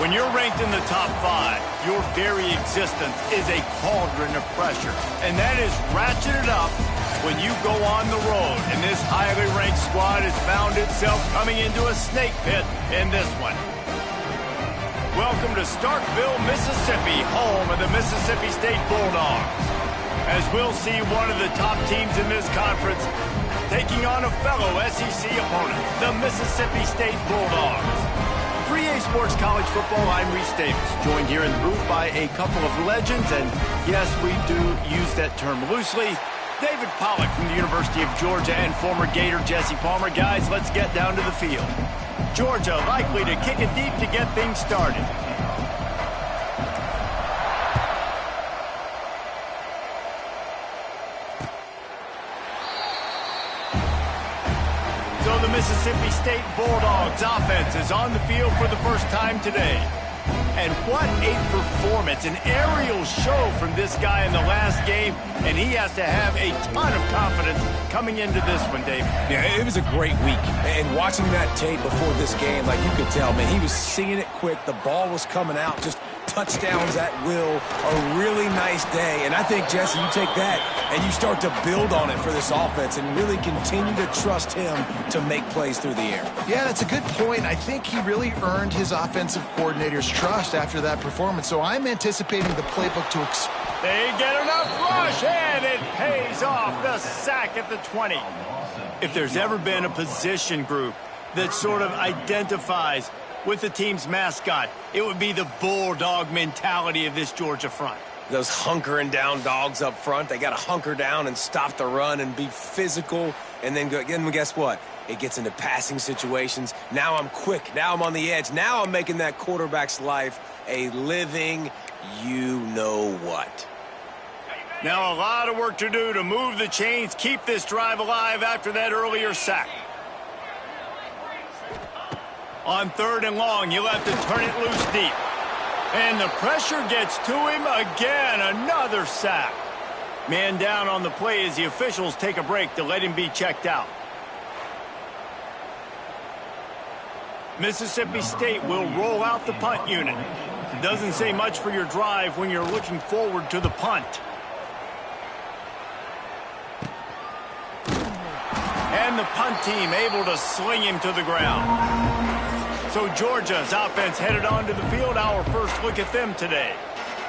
When you're ranked in the top 5, your very existence is a cauldron of pressure. And that is ratcheted up when you go on the road. And this highly ranked squad has found itself coming into a snake pit in this one. Welcome to Starkville, Mississippi, home of the Mississippi State Bulldogs. As we'll see one of the top teams in this conference taking on a fellow SEC opponent, the Mississippi State Bulldogs. 3A Sports College Football, I'm Reese Davis, joined here in the booth by a couple of legends, and yes, we do use that term loosely. David Pollack from the University of Georgia and former Gator Jesse Palmer. Guys, let's get down to the field. Georgia likely to kick it deep to get things started. So the Mississippi State Bulldogs offense is on the field for the first time today. And what a performance, an aerial show from this guy in the last game, and he has to have a ton of confidence coming into this one, Dave. Yeah, it was a great week, and watching that tape before this game, like you could tell, man, he was seeing it quick, the ball was coming out, just touchdowns at will, a really nice day. And I think, Jesse, you take that and you start to build on it for this offense and really continue to trust him to make plays through the air. Yeah, that's a good point. I think he really earned his offensive coordinator's trust after that performance. So I'm anticipating the playbook to They get enough rush, and it pays off. The sack at the 20. If there's ever been a position group that sort of identifies with the team's mascot, it would be the bulldog mentality of this Georgia front. Those hunkering down dogs up front, they got to hunker down and stop the run and be physical. And then guess what? It gets into passing situations. Now I'm quick. Now I'm on the edge. Now I'm making that quarterback's life a living you-know-what. Now a lot of work to do to move the chains, keep this drive alive after that earlier sack. On 3rd and long, you'll have to turn it loose deep. And the pressure gets to him again. Another sack. Man down on the play as the officials take a break to let him be checked out. Mississippi State will roll out the punt unit. Doesn't say much for your drive when you're looking forward to the punt. And the punt team able to sling him to the ground. So Georgia's offense headed onto the field. Our first look at them today.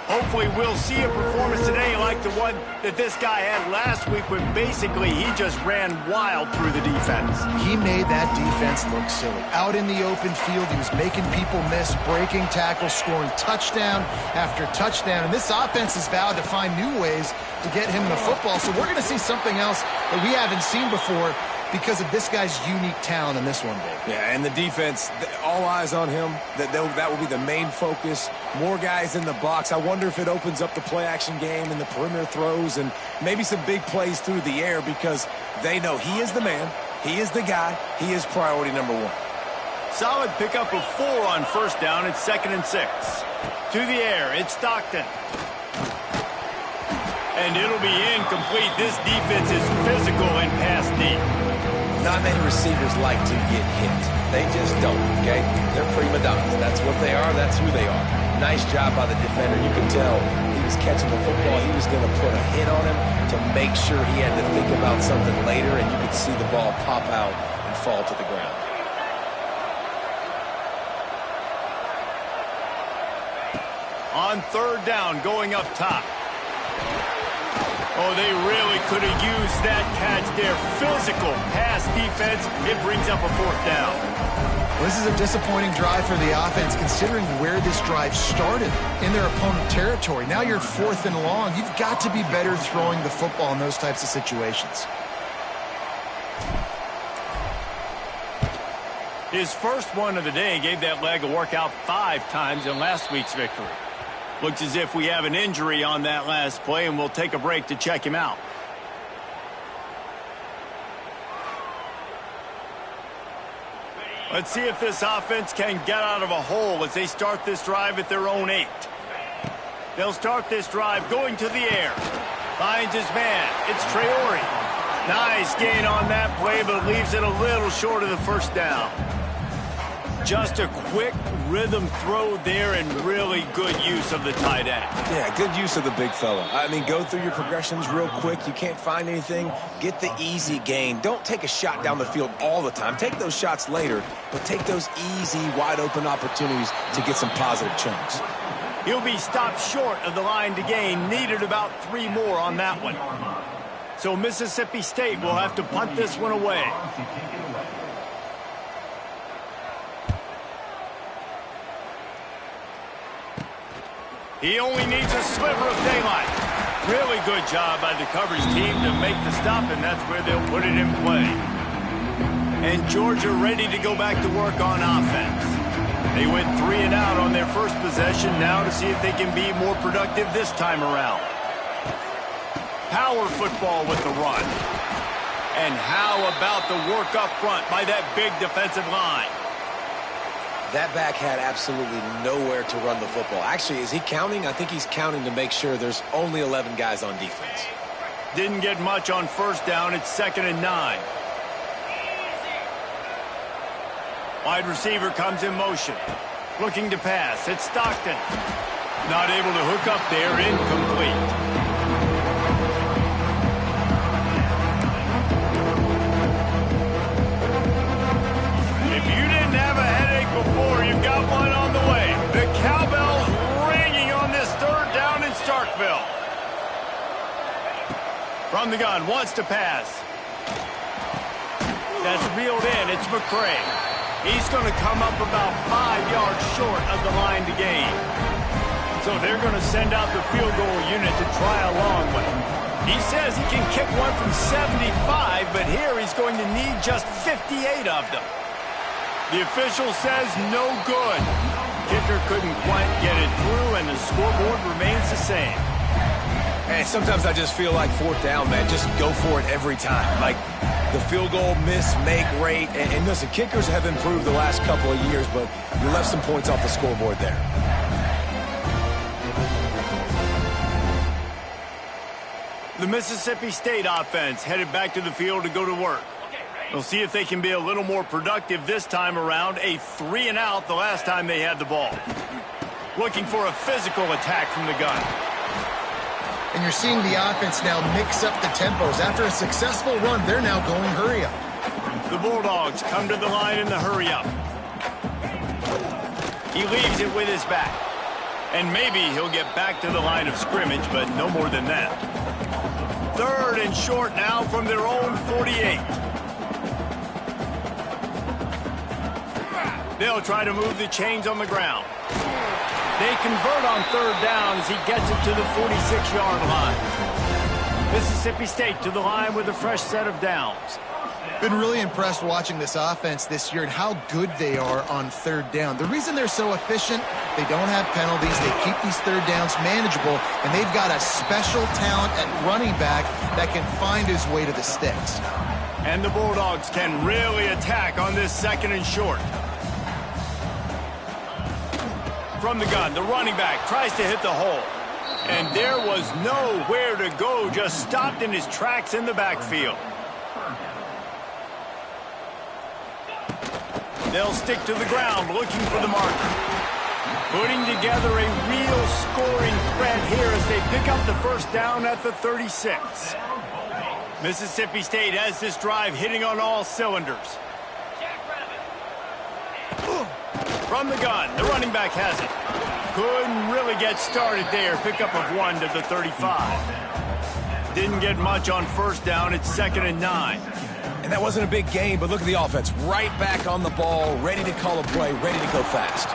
Hopefully we'll see a performance today like the one that this guy had last week when basically he just ran wild through the defense. He made that defense look silly. Out in the open field, he was making people miss, breaking tackles, scoring touchdown after touchdown. And this offense has vowed to find new ways to get him the football. So we're going to see something else that we haven't seen before because of this guy's unique talent in this one, Dave. Yeah, and the defense, all eyes on him. That will be the main focus. More guys in the box. I wonder if it opens up the play-action game and the perimeter throws and maybe some big plays through the air because they know he is the man, he is the guy, he is priority number 1. Solid pickup of 4 on 1st down. It's 2nd and 6. To the air, it's Stockton. And it'll be incomplete. This defense is physical and pass deep. Not many receivers like to get hit. They just don't, okay? They're prima donnas. That's what they are. That's who they are. Nice job by the defender. You can tell he was catching the football. He was going to put a hit on him to make sure he had to think about something later, and you could see the ball pop out and fall to the ground. On 3rd down, going up top. Oh, they really could have used that catch there. Physical pass defense. It brings up a 4th down. Well, this is a disappointing drive for the offense considering where this drive started in their opponent territory. Now you're 4th and long. You've got to be better throwing the football in those types of situations. His first one of the day gave that leg a workout 5 times in last week's victory. Looks as if we have an injury on that last play, and we'll take a break to check him out. Let's see if this offense can get out of a hole as they start this drive at their own 8. They'll start this drive going to the air. Finds his man. It's Traore. Nice gain on that play, but leaves it a little short of the 1st down. Just a quick rhythm throw there and really good use of the tight end. Yeah, good use of the big fella. I mean, go through your progressions real quick. You can't find anything. Get the easy gain. Don't take a shot down the field all the time. Take those shots later, but take those easy, wide-open opportunities to get some positive chunks. He'll be stopped short of the line to gain. Needed about 3 more on that one. So Mississippi State will have to punt this one away. He only needs a sliver of daylight. Really good job by the coverage team to make the stop, and that's where they'll put it in play. And Georgia ready to go back to work on offense. They went 3 and out on their first possession, now to see if they can be more productive this time around. Power football with the run. And how about the work up front by that big defensive line? That back had absolutely nowhere to run the football. Actually, is he counting? I think he's counting to make sure there's only 11 guys on defense. Didn't get much on first down. It's 2nd and 9. Wide receiver comes in motion. Looking to pass. It's Stockton. Not able to hook up there. Incomplete. Before you've got one on the way. The cowbell's ringing on this 3rd down in Starkville. From the gun, wants to pass. That's reeled in. It's McCray. He's going to come up about 5 yards short of the line to gain. So they're going to send out the field goal unit to try a long one. He says he can kick one from 75, but here he's going to need just 58 of them. The official says no good. Kicker couldn't quite get it through, and the scoreboard remains the same. And sometimes I just feel like 4th down, man. Just go for it every time. Like the field goal miss-make rate. And listen, kickers have improved the last couple of years, but you left some points off the scoreboard there. The Mississippi State offense headed back to the field to go to work. We'll see if they can be a little more productive this time around. A 3 and out the last time they had the ball. Looking for a physical attack from the gun. And you're seeing the offense now mix up the tempos. After a successful run, they're now going hurry up. The Bulldogs come to the line in the hurry up. He leaves it with his back. And maybe he'll get back to the line of scrimmage, but no more than that. 3rd and short now from their own 48. They'll try to move the chains on the ground. They convert on 3rd down as he gets it to the 46-yard line. Mississippi State to the line with a fresh set of downs. Been really impressed watching this offense this year and how good they are on 3rd down. The reason they're so efficient, they don't have penalties. They keep these 3rd downs manageable, and they've got a special talent at running back that can find his way to the sticks. And the Bulldogs can really attack on this 2nd and short. From the gun, the running back tries to hit the hole. And there was nowhere to go, just stopped in his tracks in the backfield. They'll stick to the ground looking for the marker. Putting together a real scoring threat here as they pick up the 1st down at the 36. Mississippi State has this drive hitting on all cylinders. From the gun, the running back has it. Couldn't really get started there. Pickup of 1 to the 35. Didn't get much on 1st down. It's 2nd and 9. And that wasn't a big gain, but look at the offense. Right back on the ball, ready to call a play, ready to go fast.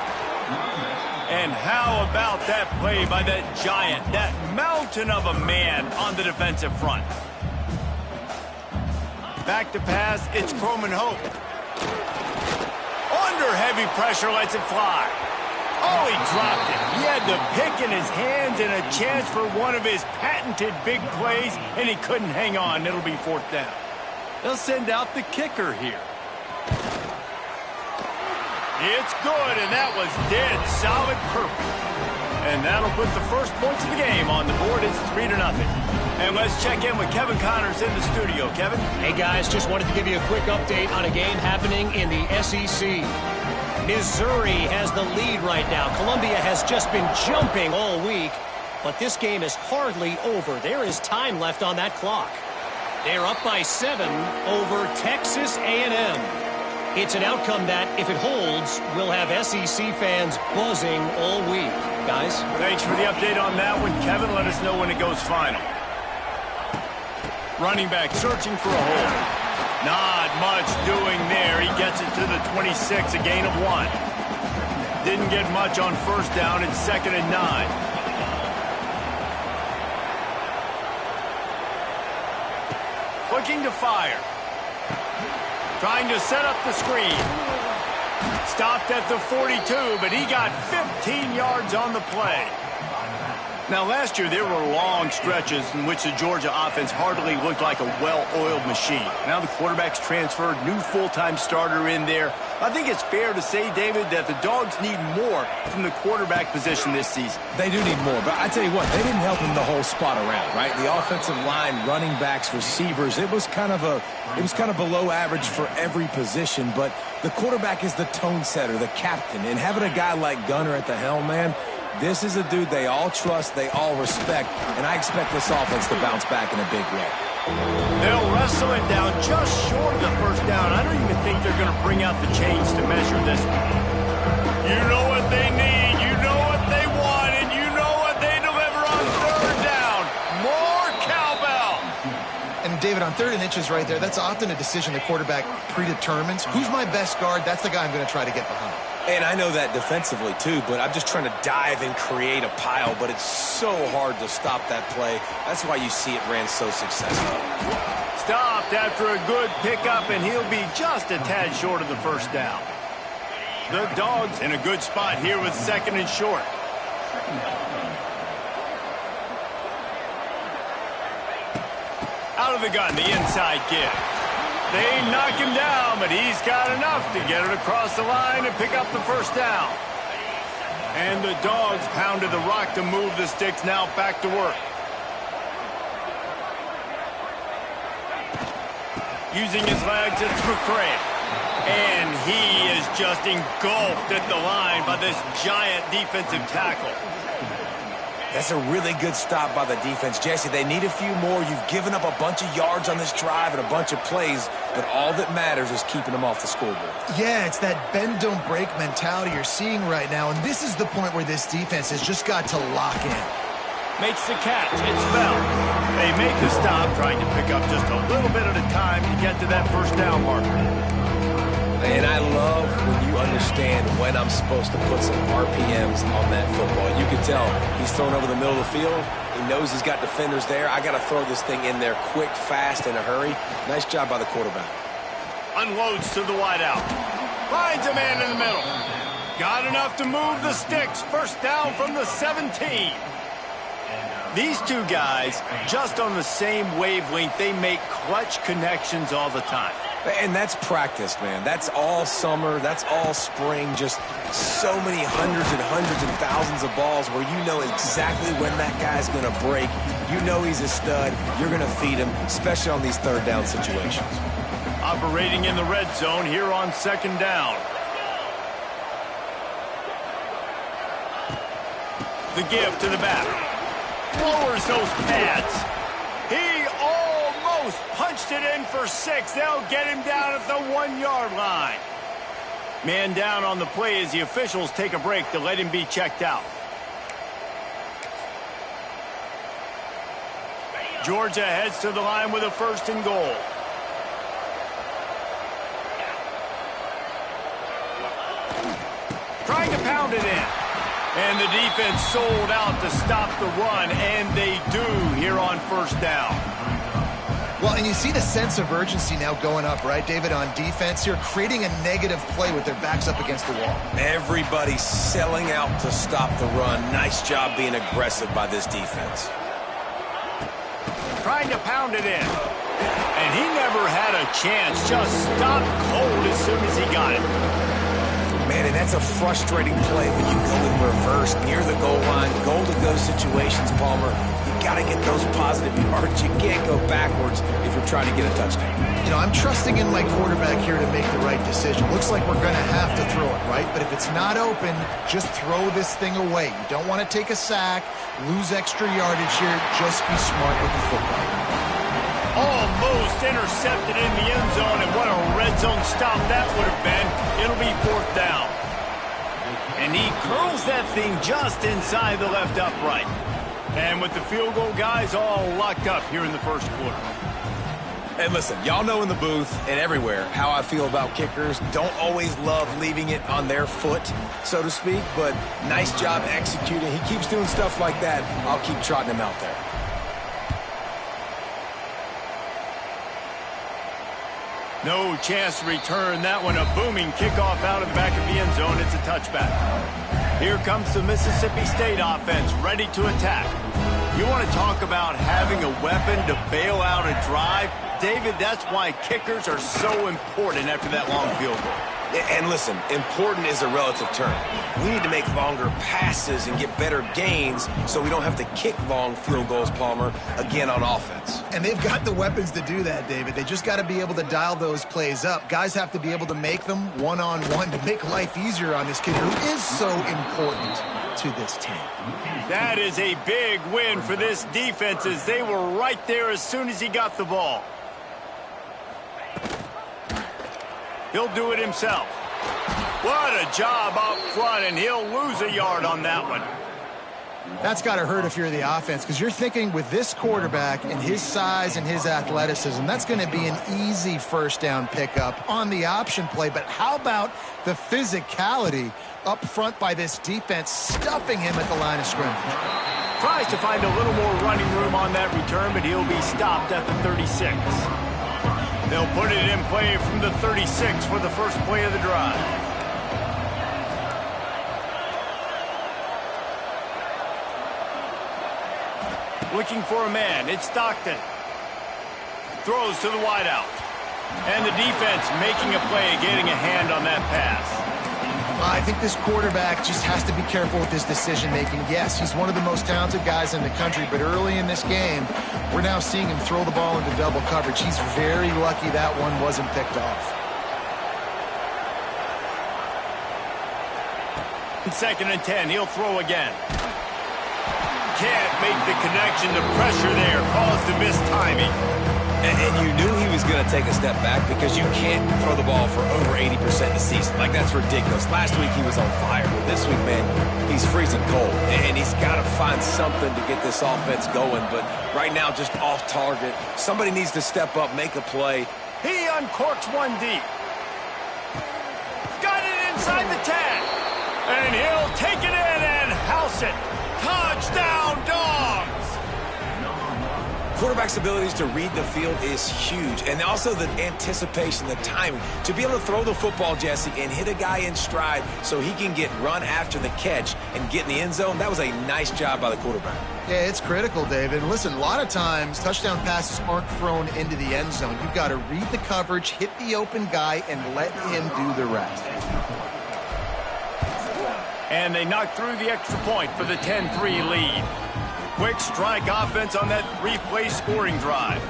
And how about that play by that giant, that mountain of a man on the defensive front? Back to pass, it's Croman Hope. Under heavy pressure, lets it fly. Oh, he dropped it. He had the pick in his hands and a chance for one of his patented big plays, and he couldn't hang on. It'll be 4th down. They'll send out the kicker here. It's good, and that was dead solid perfect. And that'll put the first points of the game on the board. It's 3-0. And let's check in with Kevin Connors in the studio. Kevin? Hey, guys, just wanted to give you a quick update on a game happening in the SEC. Missouri has the lead right now. Columbia has just been jumping all week, but this game is hardly over. There is time left on that clock. They're up by 7 over Texas A&M. It's an outcome that, if it holds, will have SEC fans buzzing all week. Guys? Thanks for the update on that one, Kevin. Let us know when it goes final. Running back searching for a hole. Not much doing there. He gets it to the 26, a gain of 1. Didn't get much on first down. It's 2nd and 9. Looking to fire. Trying to set up the screen. Stopped at the 42, but he got 15 yards on the play. Now, last year, there were long stretches in which the Georgia offense hardly looked like a well-oiled machine. Now the quarterback's transferred, new full-time starter in there. I think it's fair to say, David, that the Dogs need more from the quarterback position this season. They do need more, but I tell you what, they didn't help him the whole spot around, right? The offensive line, running backs, receivers, it was kind of below average for every position, but the quarterback is the tone setter, the captain, and having a guy like Gunner at the helm, man, this is a dude they all trust, they all respect, and I expect this offense to bounce back in a big way. They'll wrestle it down just short of the first down. I don't even think they're going to bring out the chains to measure this one. You know what they need, you know what they want, and you know what they deliver on 3rd down. More cowbell. And David, on 3rd and inches right there, that's often a decision the quarterback predetermines. Who's my best guard? That's the guy I'm going to try to get behind. And I know that defensively, too, but I'm just trying to dive and create a pile, but it's so hard to stop that play. That's why you see it ran so successful. Stopped after a good pickup, and he'll be just a tad short of the first down. The Dogs in a good spot here with 2nd and short. Out of the gun, the inside give. They knock him down, but he's got enough to get it across the line and pick up the first down. And the Dogs pounded the rock to move the sticks, now back to work. Using his legs, it's McCray. And he is just engulfed at the line by this giant defensive tackle. That's a really good stop by the defense. Jesse, they need a few more. You've given up a bunch of yards on this drive and a bunch of plays, but all that matters is keeping them off the scoreboard. Yeah, it's that bend, don't break mentality you're seeing right now, and this is the point where this defense has just got to lock in. Makes the catch. It's Bell. They make the stop, trying to pick up just a little bit at a time to get to that first down marker. And I love when you understand when I'm supposed to put some RPMs on that football. You can tell he's thrown over the middle of the field. He knows he's got defenders there. I got to throw this thing in there quick, fast, in a hurry. Nice job by the quarterback. Unloads to the wideout. Finds a man in the middle. Got enough to move the sticks. First down from the 17. These two guys, just on the same wavelength, they make clutch connections all the time. And that's practice, man. That's all summer. That's all spring. Just so many hundreds and thousands of balls where you know exactly when that guy's going to break. You know he's a stud. You're going to feed him, especially on these 3rd down situations. Operating in the red zone here on 2nd down. The give to the back. Lowers those pads. He almost punched it in for 6. They'll get him down at the 1-yard line. Man down on the play as the officials take a break to let him be checked out. Georgia heads to the line with a 1st and goal. Trying to pound it in. And the defense sold out to stop the run, and they do here on 1st down. Well, and you see the sense of urgency now going up, right, David, on defense here, creating a negative play with their backs up against the wall. Everybody's selling out to stop the run. Nice job being aggressive by this defense. Trying to pound it in. And he never had a chance. Just stopped cold as soon as he got it. Man, and that's a frustrating play when you go in reverse near the goal line, goal-to-go situations, Palmer. You got to get those positive yards. You can't go backwards if you're trying to get a touchdown. You know, I'm trusting in my quarterback here to make the right decision. Looks like we're going to have to throw it, right? But if it's not open, just throw this thing away. You don't want to take a sack, lose extra yardage here. Just be smart with the football. Almost intercepted in the end zone, and what a red zone stop that would have been. It'll be 4th down. And he curls that thing just inside the left upright. And with the field goal guys all locked up here in the first quarter. And listen, y'all know in the booth and everywhere how I feel about kickers. Don't always love leaving it on their foot, so to speak, but nice job executing. He keeps doing stuff like that. I'll keep trotting him out there. No chance to return that one. A booming kickoff out of the back of the end zone. It's a touchback. Here comes the Mississippi State offense ready to attack. You want to talk about having a weapon to bail out a drive? David, that's why kickers are so important after that long field goal. And listen, important is a relative term. We need to make longer passes and get better gains so we don't have to kick long field goals, Palmer, again on offense. And they've got the weapons to do that, David. They just got to be able to dial those plays up. Guys have to be able to make them one-on-one to make life easier on this kid who is so important to this team. That is a big win for this defense as they were right there as soon as he got the ball. He'll do it himself. What a job up front, and he'll lose a yard on that one. That's got to hurt if you're the offense, because you're thinking with this quarterback and his size and his athleticism, that's going to be an easy 1st down pickup on the option play. But how about the physicality up front by this defense, stuffing him at the line of scrimmage? Tries to find a little more running room on that return, but he'll be stopped at the 36. They'll put it in play from the 36 for the first play of the drive. Looking for a man. It's Stockton. Throws to the wideout. And the defense making a play, getting a hand on that pass. I think this quarterback just has to be careful with his decision-making. Yes, he's one of the most talented guys in the country, but early in this game, we're now seeing him throw the ball into double coverage. He's very lucky that one wasn't picked off. 2nd and 10, he'll throw again. Can't make the connection. The pressure there caused the missed timing. And you knew he was going to take a step back because you can't throw the ball for over 80% of the season. Like, that's ridiculous. Last week he was on fire, but this week, man, he's freezing cold. And he's got to find something to get this offense going. But right now, just off target. Somebody needs to step up, make a play. He uncorks one deep. Got it inside the 10. And he'll take it in and house it. Touchdown, Dogs! Quarterback's abilities to read the field is huge, and also the anticipation, the timing. To be able to throw the football, Jesse, and hit a guy in stride so he can get run after the catch and get in the end zone, that was a nice job by the quarterback. Yeah, it's critical, David. Listen, a lot of times touchdown passes aren't thrown into the end zone. You've got to read the coverage, hit the open guy, and let him do the rest. And they knock through the extra point for the 10-3 lead. Quick strike offense on that 3-play scoring drive.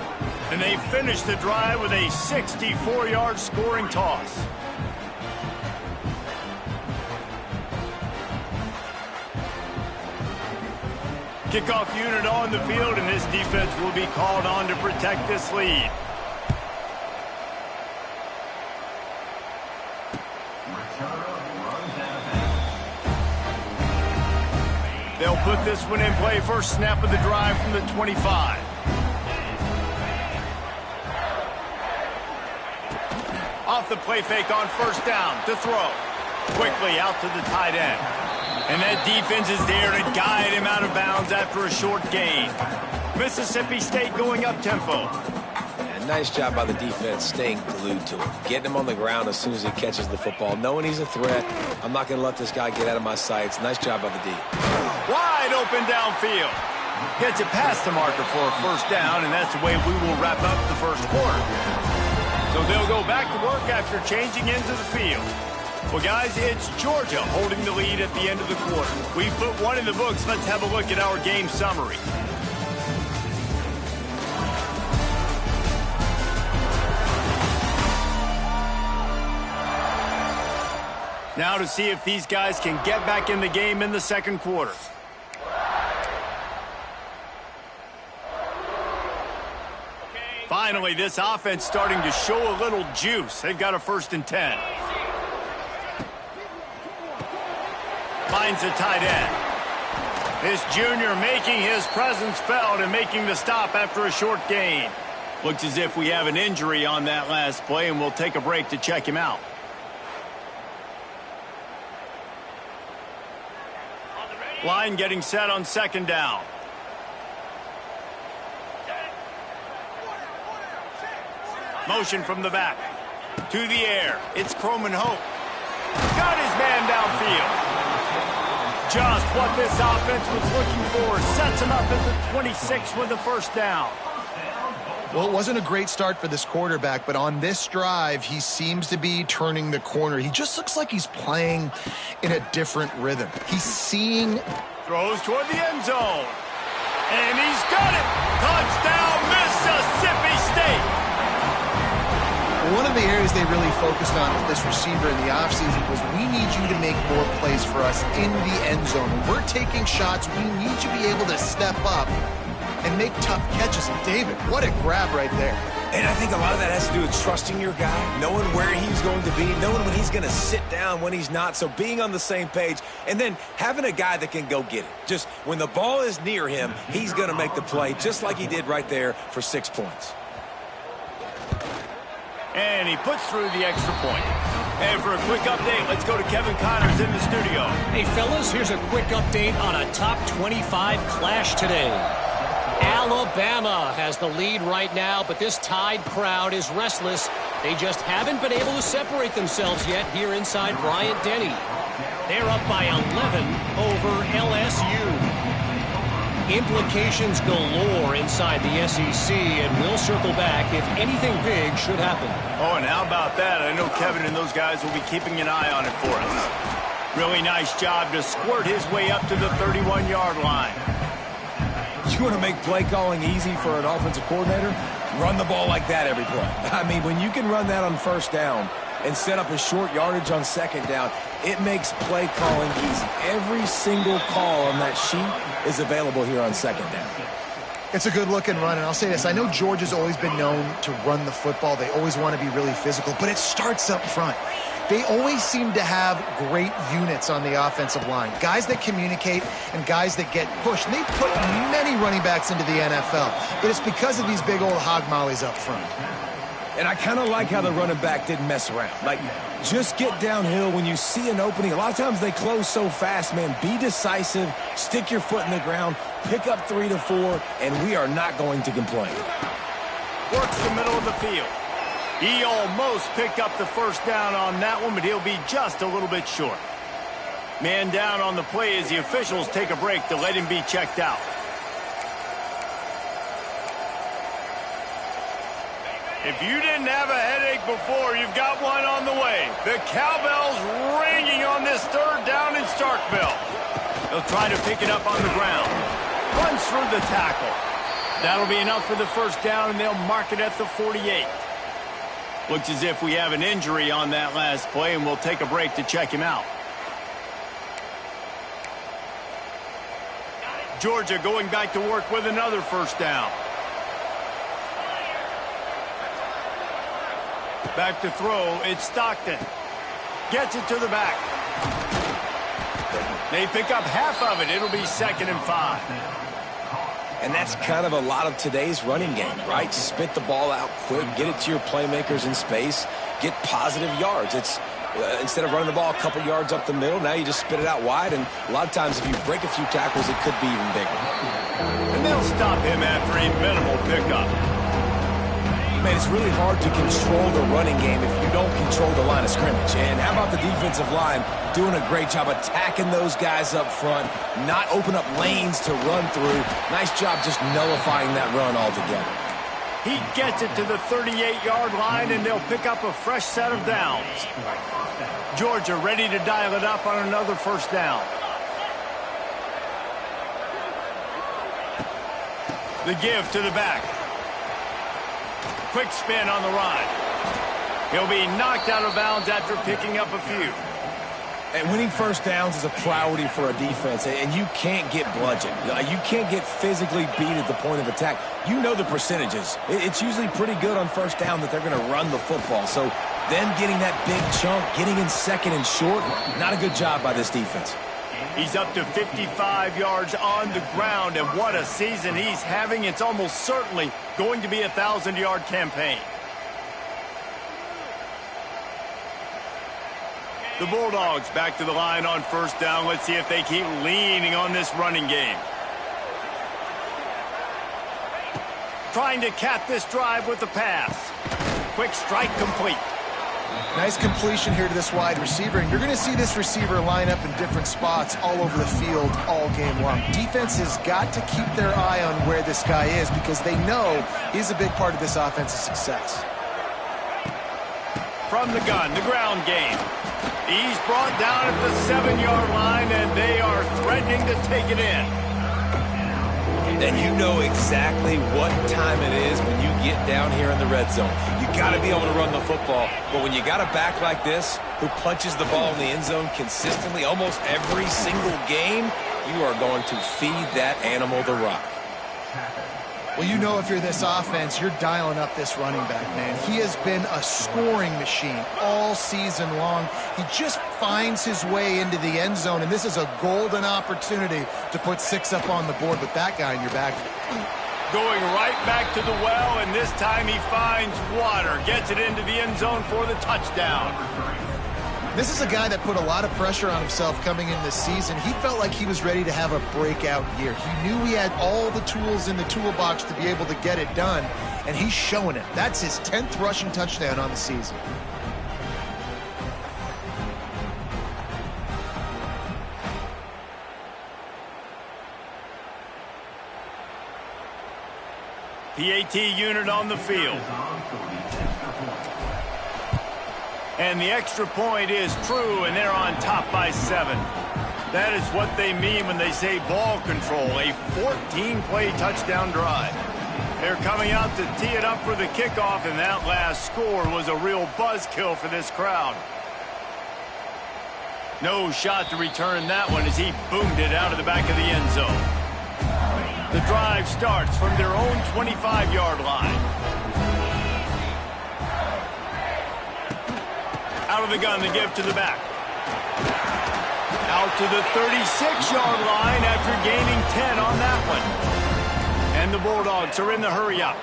And they finish the drive with a 64-yard scoring toss. Kickoff unit on the field, and this defense will be called on to protect this lead. They'll put this one in play. First snap of the drive from the 25. Off the play fake on 1st down to throw. Quickly out to the tight end. And that defense is there to guide him out of bounds after a short gain. Mississippi State going up tempo. Nice job by the defense staying glued to him. Getting him on the ground as soon as he catches the football. Knowing he's a threat. I'm not going to let this guy get out of my sights. Nice job by the D. Wide open downfield. Gets it past the marker for a 1st down, and that's the way we will wrap up the first quarter. So they'll go back to work after changing into the field. Well, guys, it's Georgia holding the lead at the end of the quarter. We put one in the books. Let's have a look at our game summary. Now to see if these guys can get back in the game in the second quarter. Finally, this offense starting to show a little juice. They've got a 1st and 10. Finds a tight end. This junior making his presence felt and making the stop after a short gain. Looks as if we have an injury on that last play, and we'll take a break to check him out. Line getting set on 2nd down. Motion from the back. To the air. It's Croman Hope. Got his man downfield. Just what this offense was looking for. Sets him up at the 26 with a 1st down. Well, it wasn't a great start for this quarterback, but on this drive, he seems to be turning the corner. He just looks like he's playing in a different rhythm. He's seeing... Throws toward the end zone. And he's got it. Touchdown, Mississippi State. One of the areas they really focused on with this receiver in the offseason was, we need you to make more plays for us in the end zone. When we're taking shots, we need you to be able to step up and make tough catches. And David, what a grab right there. And I think a lot of that has to do with trusting your guy, knowing where he's going to be, knowing when he's going to sit down, when he's not. So being on the same page, and then having a guy that can go get it. Just when the ball is near him, he's going to make the play, just like he did right there for 6 points. And he puts through the extra point. And for a quick update, let's go to Kevin Connors in the studio. Hey, fellas, here's a quick update on a top 25 clash today. Alabama has the lead right now, but this Tide crowd is restless. They just haven't been able to separate themselves yet here inside Bryant-Denny. They're up by 11 over LSU. Implications galore inside the SEC, and we'll circle back if anything big should happen. Oh, and how about that? I know Kevin and those guys will be keeping an eye on it for us. Really nice job to squirt his way up to the 31-yard line. You want to make play calling easy for an offensive coordinator? Run the ball like that every play. I mean, when you can run that on 1st down and set up a short yardage on 2nd down, it makes play calling easy. Every single call on that sheet is available here on 2nd down. It's a good-looking run, and I'll say this. I know Georgia's always been known to run the football. They always want to be really physical, but it starts up front. They always seem to have great units on the offensive line. Guys that communicate and guys that get pushed. And they put many running backs into the NFL, but it's because of these big old hog mollies up front. And I kind of like how the running back didn't mess around. Like, just get downhill when you see an opening. A lot of times they close so fast, man. Be decisive, stick your foot in the ground, pick up 3 to 4, and we are not going to complain. Works the middle of the field. He almost picked up the 1st down on that one, but he'll be just a little bit short. Man down on the play as the officials take a break to let him be checked out. If you didn't have a headache before, you've got one on the way. The cowbell's ringing on this 3rd down in Starkville. They'll try to pick it up on the ground. Runs through the tackle. That'll be enough for the 1st down, and they'll mark it at the 48. Looks as if we have an injury on that last play, and we'll take a break to check him out. Georgia going back to work with another 1st down. Back to throw, it's Stockton. Gets it to the back. They pick up half of it. It'll be 2nd and 5. And that's kind of a lot of today's running game, right? Spit the ball out quick, get it to your playmakers in space, get positive yards. It's instead of running the ball a couple yards up the middle, now you just spit it out wide, and a lot of times if you break a few tackles, it could be even bigger. And they'll stop him after a minimal pickup. Man, it's really hard to control the running game if you don't control the line of scrimmage. And how about the defensive line doing a great job attacking those guys up front, not open up lanes to run through. Nice job just nullifying that run altogether. He gets it to the 38-yard line, and they'll pick up a fresh set of downs. Georgia ready to dial it up on another 1st down. The give to the back. Quick spin on the ride. He'll be knocked out of bounds after picking up a few. And winning first downs is a priority for a defense, and you can't get bludgeoned. You can't get physically beat at the point of attack. You know the percentages. It's usually pretty good on first down that they're going to run the football. So them getting that big chunk, getting in second and short, not a good job by this defense. He's up to 55 yards on the ground, and what a season he's having. It's almost certainly going to be a 1,000-yard campaign. The Bulldogs back to the line on first down. Let's see if they keep leaning on this running game. Trying to cap this drive with the pass. Quick strike complete. Nice completion here to this wide receiver, and you're going to see this receiver line up in different spots all over the field all game long. Defense has got to keep their eye on where this guy is because they know he's a big part of this offense's success. From the gun, the ground game. He's brought down at the 7-yard line, and they are threatening to take it in. And you know exactly what time it is when you get down here in the red zone. You got to be able to run the football, but when you got a back like this who punches the ball in the end zone consistently almost every single game, you are going to feed that animal the rock. Well, you know if you're this offense, you're dialing up this running back, man. He has been a scoring machine all season long. He just finds his way into the end zone, and this is a golden opportunity to put 6 up on the board with that guy in your back. Going right back to the well, and this time he finds water. Gets it into the end zone for the touchdown. This is a guy that put a lot of pressure on himself coming in this season. He felt like he was ready to have a breakout year. He knew he had all the tools in the toolbox to be able to get it done, and he's showing it. That's his 10th rushing touchdown on the season. PAT unit on the field. And the extra point is true, and they're on top by 7. That is what they mean when they say ball control, a 14-play touchdown drive. They're coming out to tee it up for the kickoff, and that last score was a real buzzkill for this crowd. No shot to return that one as he boomed it out of the back of the end zone. The drive starts from their own 25-yard line. Out of the gun, the give to the back. Out to the 36-yard line after gaining 10 on that one. And the Bulldogs are in the hurry-up.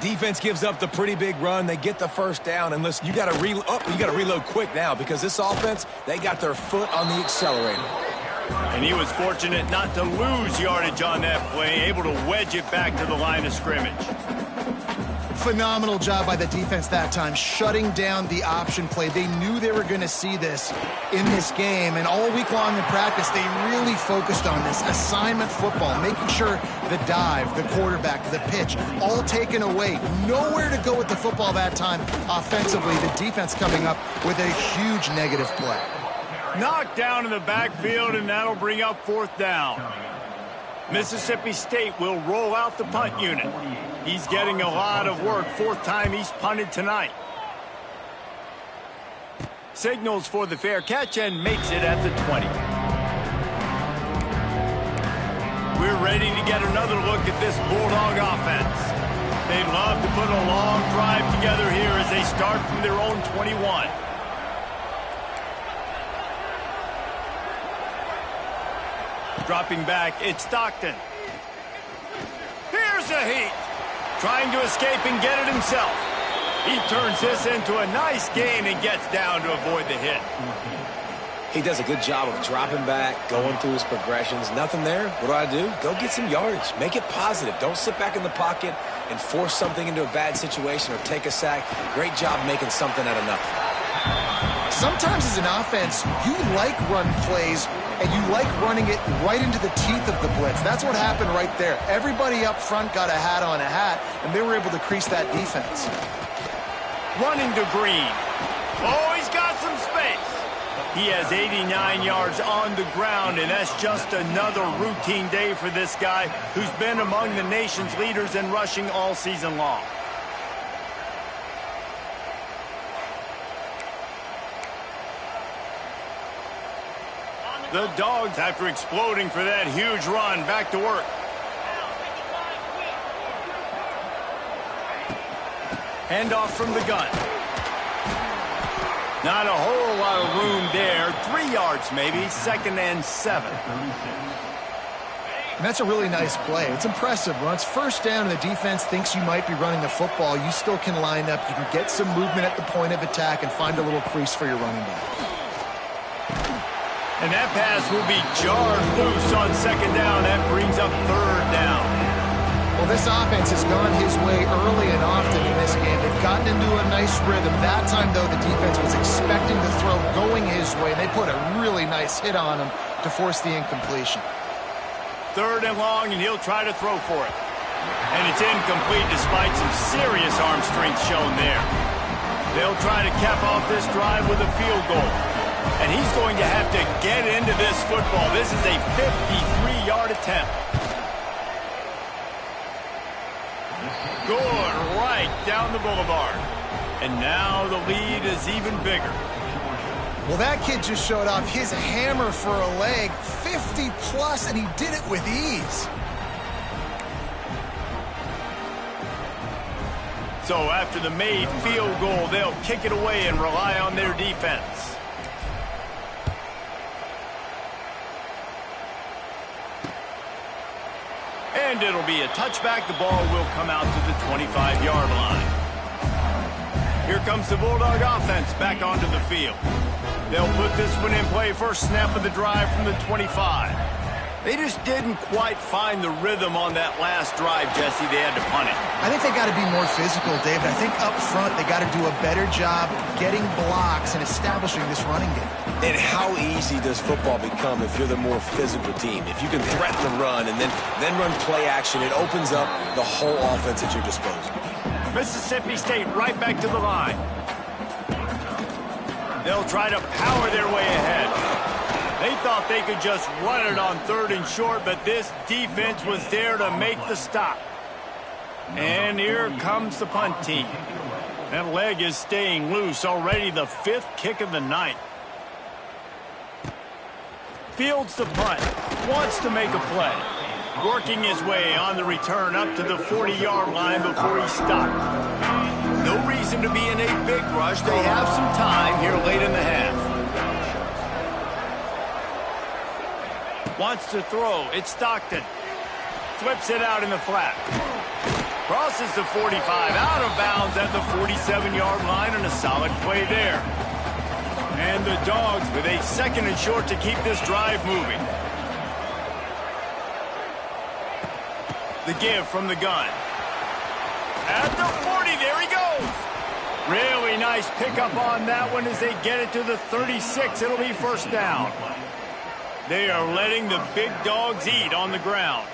Defense gives up the pretty big run. They get the first down. And listen, you got to reload quick now because this offense, they got their foot on the accelerator. And he was fortunate not to lose yardage on that play, able to wedge it back to the line of scrimmage. Phenomenal job by the defense that time, shutting down the option play. They knew they were going to see this in this game, and all week long in practice, they really focused on this assignment football, making sure the dive, the quarterback, the pitch, all taken away. Nowhere to go with the football that time offensively. The defense coming up with a huge negative play. Knocked down in the backfield, and that'll bring up 4th down. Mississippi State will roll out the punt unit. He's getting a lot of work. 4th time he's punted tonight. Signals for the fair catch and makes it at the 20. We're ready to get another look at this Bulldog offense. They'd love to put a long drive together here as they start from their own 21. Dropping back, it's Stockton. Here's a heat. Trying to escape and get it himself. He turns this into a nice gain and gets down to avoid the hit. He does a good job of dropping back, going through his progressions. Nothing there. What do? Go get some yardage. Make it positive. Don't sit back in the pocket and force something into a bad situation or take a sack. Great job making something out of nothing. Sometimes as an offense, you like run plays and you like running it right into the teeth of the blitz. That's what happened right there. Everybody up front got a hat on a hat, and they were able to crease that defense. Running to Green. Oh, he's got some space. He has 89 yards on the ground, and that's just another routine day for this guy who's been among the nation's leaders in rushing all season long. The Dogs, after exploding for that huge run, back to work. Handoff from the gun. Not a whole lot of room there. 3 yards maybe, 2nd and 7. And that's a really nice play. It's impressive. When it's first down and the defense thinks you might be running the football, you still can line up. You can get some movement at the point of attack and find a little crease for your running back. And that pass will be jarred loose on 2nd down. That brings up 3rd down. Well, this offense has gone his way early and often in this game. They've gotten into a nice rhythm. That time, though, the defense was expecting the throw going his way. They put a really nice hit on him to force the incompletion. 3rd and long, and he'll try to throw for it. And it's incomplete despite some serious arm strength shown there. They'll try to cap off this drive with a field goal. And he's going to have to get into this football. This is a 53-yard attempt. Good, right down the boulevard. And now the lead is even bigger. Well, that kid just showed off his hammer for a leg, 50-plus, and he did it with ease. So after the made field goal, they'll kick it away and rely on their defense. And it'll be a touchback. The ball will come out to the 25-yard line. Here comes the Bulldog offense back onto the field. They'll put this one in play. First snap of the drive from the 25. They just didn't quite find the rhythm on that last drive, Jesse. They had to punt it. I think they got to be more physical, David. I think up front they got to do a better job getting blocks and establishing this running game. And how easy does football become if you're the more physical team? If you can threaten the run and then run play action, it opens up the whole offense at your disposal. Mississippi State right back to the line. They'll try to power their way ahead. They thought they could just run it on 3rd and short, but this defense was there to make the stop. And here comes the punt team. That leg is staying loose. Already the 5th kick of the night. Fields the punt. Wants to make a play. Working his way on the return up to the 40-yard line before he stopped. No reason to be in a big rush. They have some time here late in the half. Wants to throw. It's Stockton. Flips it out in the flat. Crosses the 45, out of bounds at the 47-yard line, and a solid play there. And the Dogs with a 2nd and short to keep this drive moving. The give from the gun. At the 40, there he goes. Really nice pickup on that one as they get it to the 36. It'll be 1st down. They are letting the big dogs eat on the ground.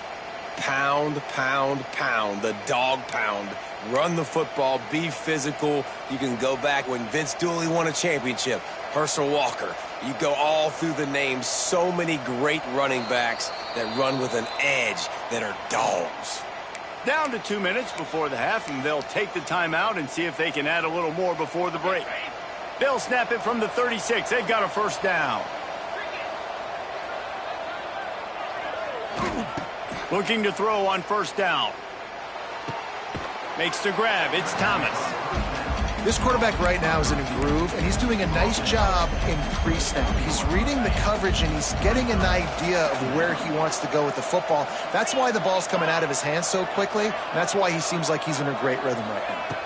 Pound, pound, pound. The dog pound. Run the football. Be physical. You can go back when Vince Dooley won a championship. Herschel Walker. You go all through the names. So many great running backs that run with an edge that are dogs. Down to 2 minutes before the half, and they'll take the timeout and see if they can add a little more before the break. They'll snap it from the 36. They've got a 1st down. Looking to throw on 1st down. Makes the grab. It's Thomas. This quarterback right now is in a groove, and he's doing a nice job in pre-snap. He's reading the coverage, and he's getting an idea of where he wants to go with the football. That's why the ball's coming out of his hands so quickly, and that's why he seems like he's in a great rhythm right now.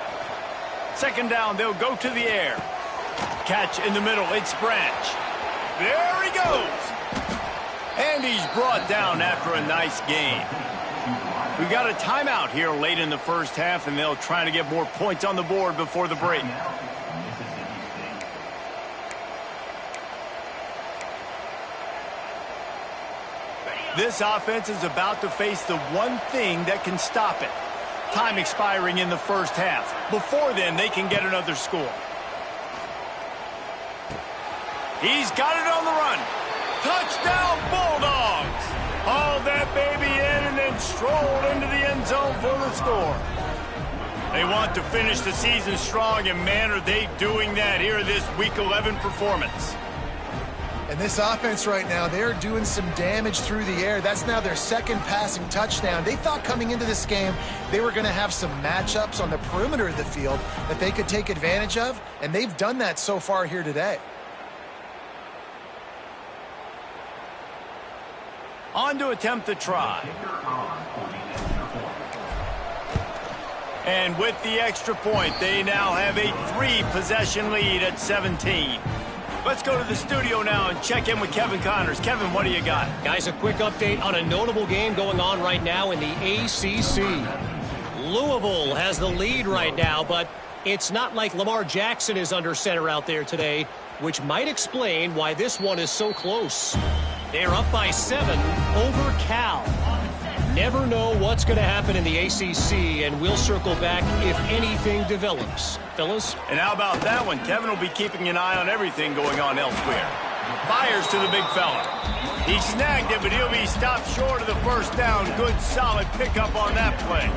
2nd down, they'll go to the air. Catch in the middle, it's Branch. There he goes. And he's brought down after a nice gain. We've got a timeout here late in the 1st half, and they'll try to get more points on the board before the break. This offense is about to face the one thing that can stop it. Time expiring in the 1st half. Before then, they can get another score. He's got it on the run. Touchdown, Bulldogs! Hauled that baby in and then strolled into the end zone for the score. They want to finish the season strong, and man, are they doing that here in this Week 11 performance. And this offense right now, they're doing some damage through the air. That's now their second passing touchdown. They thought coming into this game they were going to have some matchups on the perimeter of the field that they could take advantage of, and they've done that so far here today. On to attempt the try. And with the extra point, they now have a 3-possession lead at 17. Let's go to the studio now and check in with Kevin Connors. Kevin, what do you got? Guys, a quick update on a notable game going on right now in the ACC. Louisville has the lead right now, but it's not like Lamar Jackson is under center out there today, which might explain why this one is so close. They're up by 7 over Cal. Never know what's going to happen in the ACC, and we'll circle back if anything develops. Fellas? And how about that one? Kevin will be keeping an eye on everything going on elsewhere. Fires to the big fella. He snagged it, but he'll be stopped short of the first down. Good, solid pickup on that play.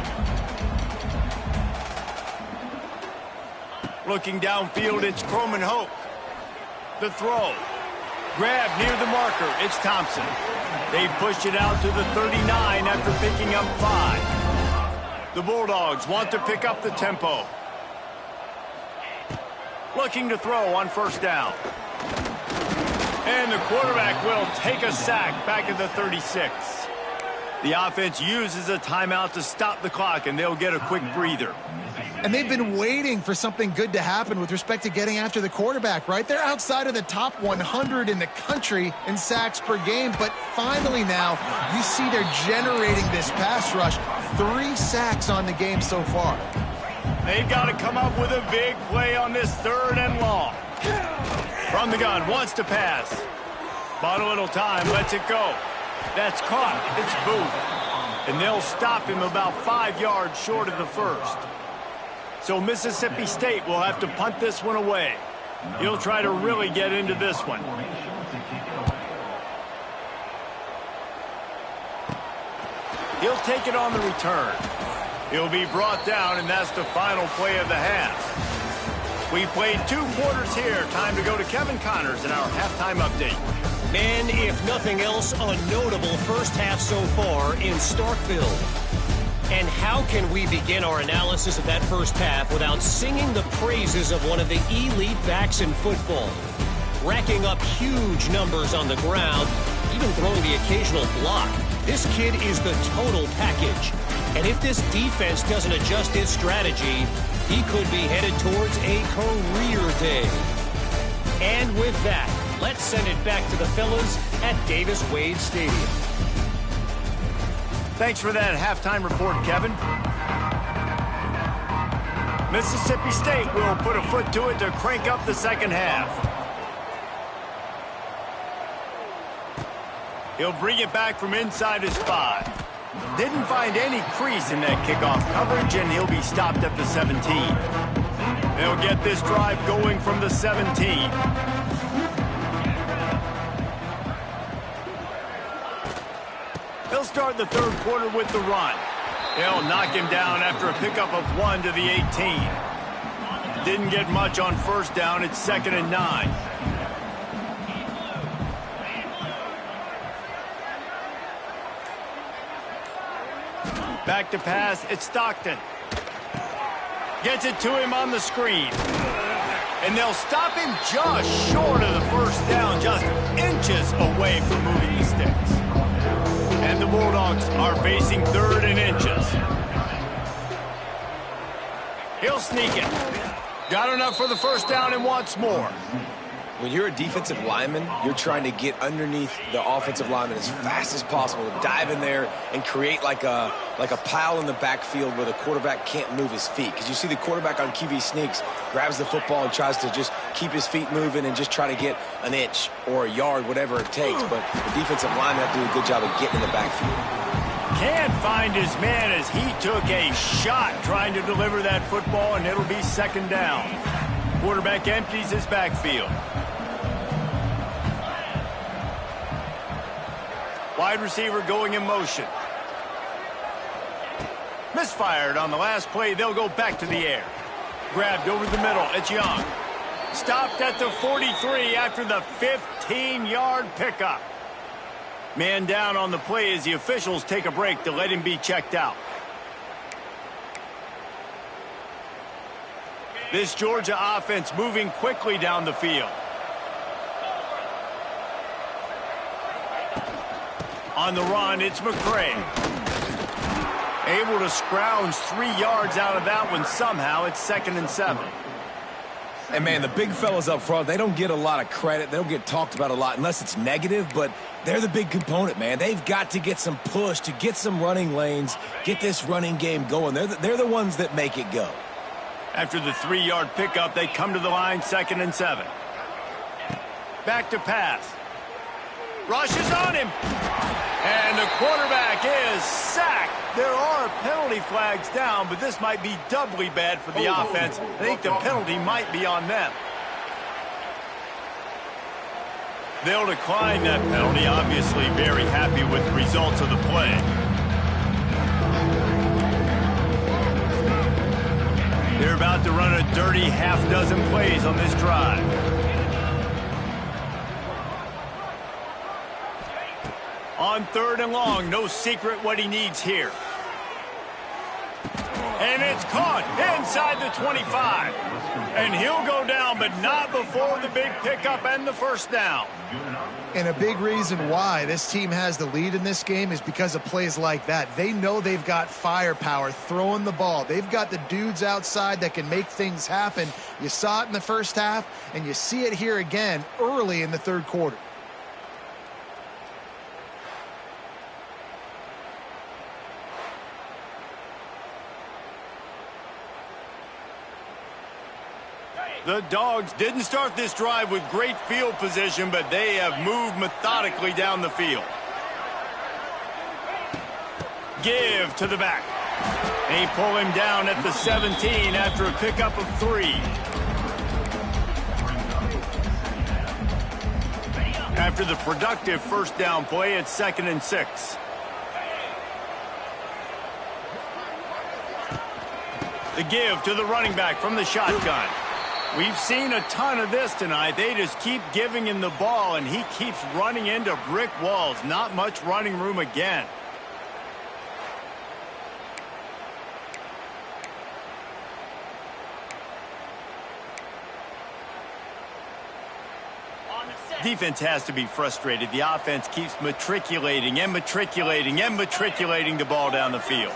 Looking downfield, it's Croman Hope. The throw. Grab near the marker. It's Thompson. They've pushed it out to the 39 after picking up 5. The Bulldogs want to pick up the tempo. Looking to throw on first down. And the quarterback will take a sack back at the 36. The offense uses a timeout to stop the clock, and they'll get a quick breather. And they've been waiting for something good to happen with respect to getting after the quarterback, right? They're outside of the top 100 in the country in sacks per game, but finally now you see they're generating this pass rush. 3 sacks on the game so far. They've got to come up with a big play on this 3rd and long. From the gun, wants to pass. Bought a little time, lets it go. That's caught. It's Booth. And they'll stop him about 5 yards short of the first. So Mississippi State will have to punt this one away. He'll try to really get into this one. He'll take it on the return. He'll be brought down, and that's the final play of the half. We've played 2 quarters here. Time to go to Kevin Connors in our halftime update. Man, if nothing else, a notable first half so far in Starkville. And how can we begin our analysis of that first half without singing the praises of one of the elite backs in football? Racking up huge numbers on the ground, even throwing the occasional block. This kid is the total package. And if this defense doesn't adjust its strategy, he could be headed towards a career day. And with that, let's send it back to the fellas at Davis-Wade Stadium. Thanks for that halftime report, Kevin. Mississippi State will put a foot to it to crank up the second half. He'll bring it back from inside his 5. Didn't find any crease in that kickoff coverage, and he'll be stopped at the 17. They'll get this drive going from the 17. They'll start the 3rd quarter with the run. They'll knock him down after a pickup of 1 to the 18. Didn't get much on first down. It's 2nd and 9. Back to pass. It's Stockton. Gets it to him on the screen. And they'll stop him just short of the first down, just inches away from moving the sticks. And the Bulldogs are facing 3rd and inches. He'll sneak it. Got enough for the first down and wants more. When you're a defensive lineman, you're trying to get underneath the offensive lineman as fast as possible, to dive in there and create like a pile in the backfield where the quarterback can't move his feet. Because you see the quarterback on QB sneaks, grabs the football and tries to just keep his feet moving and just try to get an inch or a yard, whatever it takes. But the defensive linemen have to do a good job of getting in the backfield. Can't find his man as he took a shot trying to deliver that football, and it'll be 2nd down. Quarterback empties his backfield. Wide receiver going in motion. Misfired on the last play. They'll go back to the air. Grabbed over the middle. It's Young. Stopped at the 43 after the 15-yard pickup. Man down on the play as the officials take a break to let him be checked out. This Georgia offense moving quickly down the field. On the run, it's McCray. Able to scrounge 3 yards out of that one somehow. It's 2nd and 7. And, man, the big fellas up front, they don't get a lot of credit. They don't get talked about a lot unless it's negative, but they're the big component, man. They've got to get some push, to get some running lanes, get this running game going. They're the ones that make it go. After the 3-yard pickup, they come to the line, 2nd and 7. Back to pass. Rush is on him. And the quarterback is sacked. There are penalty flags down, but this might be doubly bad for the offense. I think the penalty might be on them. They'll decline that penalty, obviously very happy with the results of the play. They're about to run a dirty half-dozen plays on this drive. On 3rd and long, no secret what he needs here. And it's caught inside the 25. And he'll go down, but not before the big pickup and the first down. And a big reason why this team has the lead in this game is because of plays like that. They know they've got firepower throwing the ball. They've got the dudes outside that can make things happen. You saw it in the first half, and you see it here again early in the 3rd quarter. The Dogs didn't start this drive with great field position, but they have moved methodically down the field. Give to the back. They pull him down at the 17 after a pickup of 3. After the productive first down play, it's 2nd and 6. The give to the running back from the shotgun. We've seen a ton of this tonight. They just keep giving him the ball, and he keeps running into brick walls. Not much running room again. Defense has to be frustrated. The offense keeps matriculating and matriculating and matriculating the ball down the field.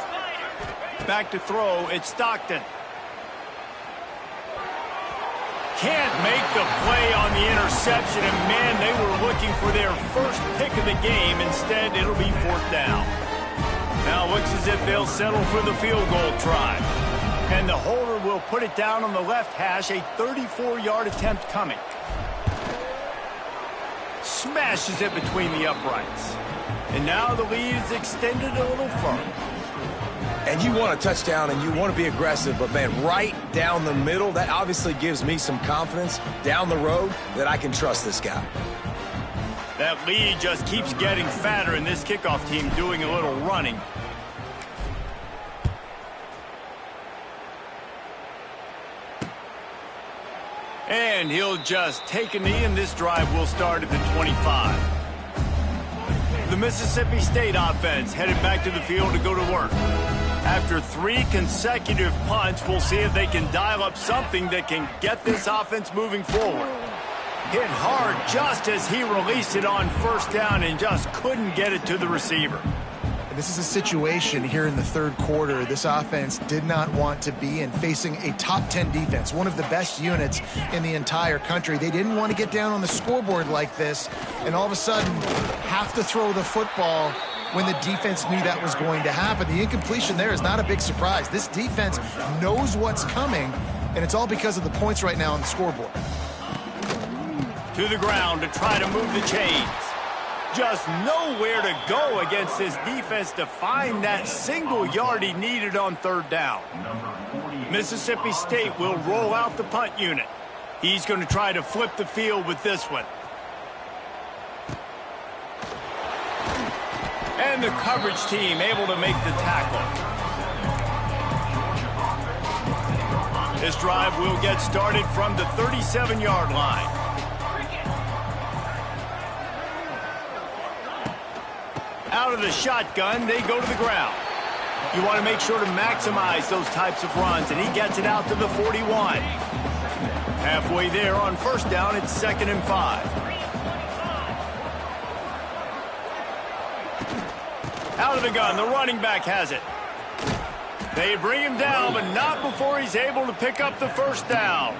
Back to throw, it's Stockton. Can't make the play on the interception, and man, they were looking for their first pick of the game. Instead, it'll be 4th down. Now it looks as if they'll settle for the field goal try. And the holder will put it down on the left hash, a 34-yard attempt coming. Smashes it between the uprights. And now the lead is extended a little further. And you want a touchdown and you want to be aggressive, but, man, right down the middle, that obviously gives me some confidence down the road that I can trust this guy. That lead just keeps getting fatter, and this kickoff team doing a little running. And he'll just take a knee, and this drive will start at the 25. The Mississippi State offense headed back to the field to go to work. After 3 consecutive punts, we'll see if they can dial up something that can get this offense moving forward. Hit hard just as he released it on first down and just couldn't get it to the receiver. This is a situation here in the 3rd quarter this offense did not want to be in, facing a top 10 defense, one of the best units in the entire country. They didn't want to get down on the scoreboard like this and all of a sudden have to throw the football when the defense knew that was going to happen. The incompletion there is not a big surprise. This defense knows what's coming, and it's all because of the points right now on the scoreboard. To the ground to try to move the chains. Just nowhere to go against this defense to find that single yard he needed on 3rd down. Mississippi State will roll out the punt unit. He's going to try to flip the field with this one. And the coverage team able to make the tackle. This drive will get started from the 37-yard line. Out of the shotgun, they go to the ground. You want to make sure to maximize those types of runs, and he gets it out to the 41. Halfway there on first down, it's 2nd and 5. Out of the gun, the running back has it. They bring him down, but not before he's able to pick up the first down.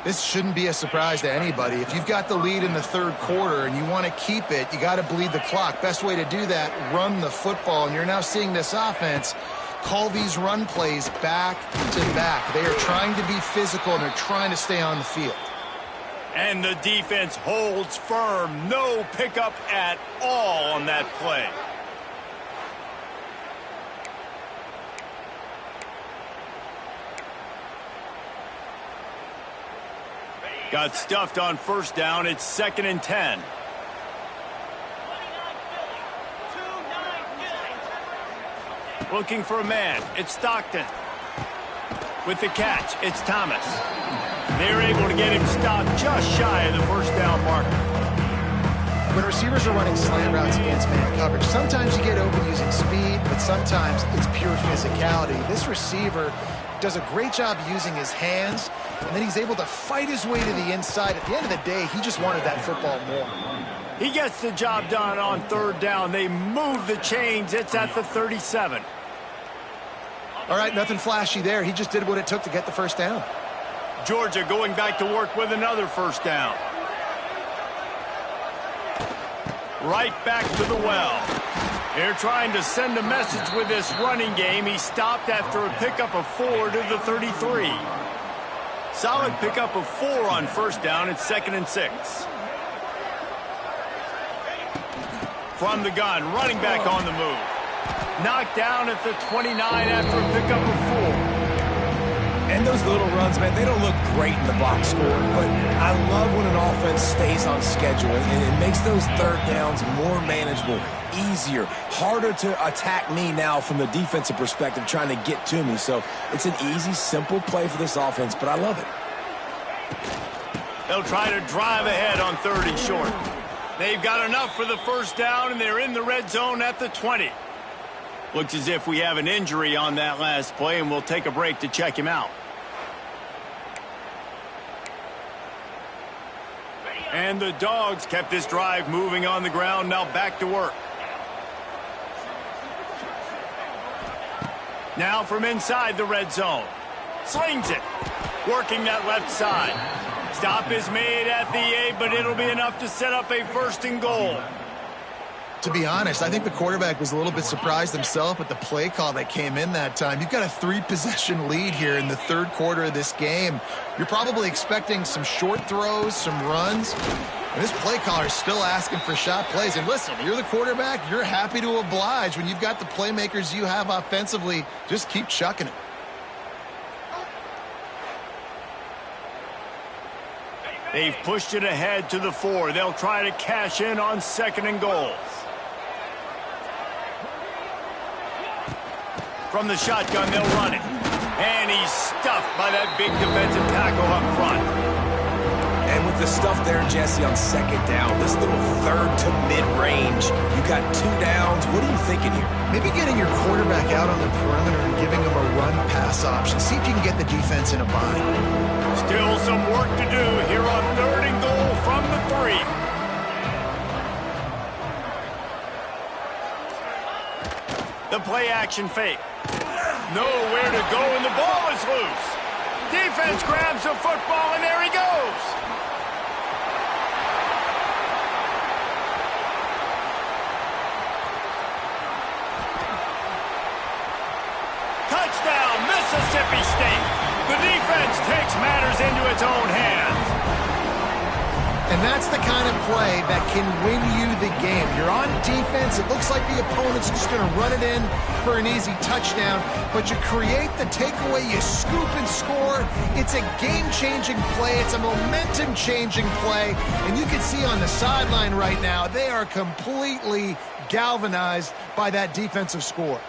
This shouldn't be a surprise to anybody. If you've got the lead in the third quarter and you want to keep it, you got to bleed the clock. Best way to do that, run the football. And you're now seeing this offense call these run plays back to back. They are trying to be physical, and they're trying to stay on the field. And the defense holds firm. No pickup at all on that play. Got stuffed on first down. It's 2nd and 10. Looking for a man. It's Stockton. With the catch, it's Thomas. They're able to get him stopped just shy of the first down marker. When receivers are running slant routes against man coverage, sometimes you get open using speed, but sometimes it's pure physicality. This receiver does a great job using his hands, and then he's able to fight his way to the inside. At the end of the day, he just wanted that football more. He gets the job done on third down. They move the chains. It's at the 37. All right, nothing flashy there. He just did what it took to get the first down. Georgia going back to work with another first down. Right back to the well. They're trying to send a message with this running game. He stopped after a pickup of 4 to the 33. Solid pickup of 4 on first down. It's 2nd and 6. From the gun, running back on the move. Knocked down at the 29 after a pickup of 4. And those little runs, man, they don't look great in the box score, but I love when an offense stays on schedule, and it makes those third downs more manageable, easier, harder to attack me now from the defensive perspective trying to get to me. So it's an easy, simple play for this offense, but I love it. They'll try to drive ahead on 3rd and short. They've got enough for the first down, and they're in the red zone at the 20. Looks as if we have an injury on that last play, and we'll take a break to check him out. And the Dogs kept this drive moving on the ground. Now back to work. Now from inside the red zone. Slings it. Working that left side. Stop is made at the 8, but it'll be enough to set up a 1st and goal. To be honest, I think the quarterback was a little bit surprised himself at the play call that came in that time. You've got a 3-possession lead here in the third quarter of this game. You're probably expecting some short throws, some runs. And this play caller is still asking for shot plays. And listen, you're the quarterback. You're happy to oblige. When you've got the playmakers you have offensively, just keep chucking it. They've pushed it ahead to the 4. They'll try to cash in on 2nd and goal. From the shotgun, they'll run it. And he's stuffed by that big defensive tackle up front. And with the stuff there, Jesse, on 2nd down, this little 3rd to mid-range, you got 2 downs. What are you thinking here? Maybe getting your quarterback out on the perimeter and giving him a run-pass option. See if you can get the defense in a bind. Still some work to do here on 3rd and goal from the 3. The play-action fake. Nowhere to go, and the ball is loose. Defense grabs the football, and there he goes. Touchdown, Mississippi State. The defense takes matters into its own hands. And that's the kind of play that can win you the game. You're on defense. It looks like the opponent's just going to run it in for an easy touchdown. But you create the takeaway. You scoop and score. It's a game-changing play. It's a momentum-changing play. And you can see on the sideline right now, they are completely galvanized by that defensive score.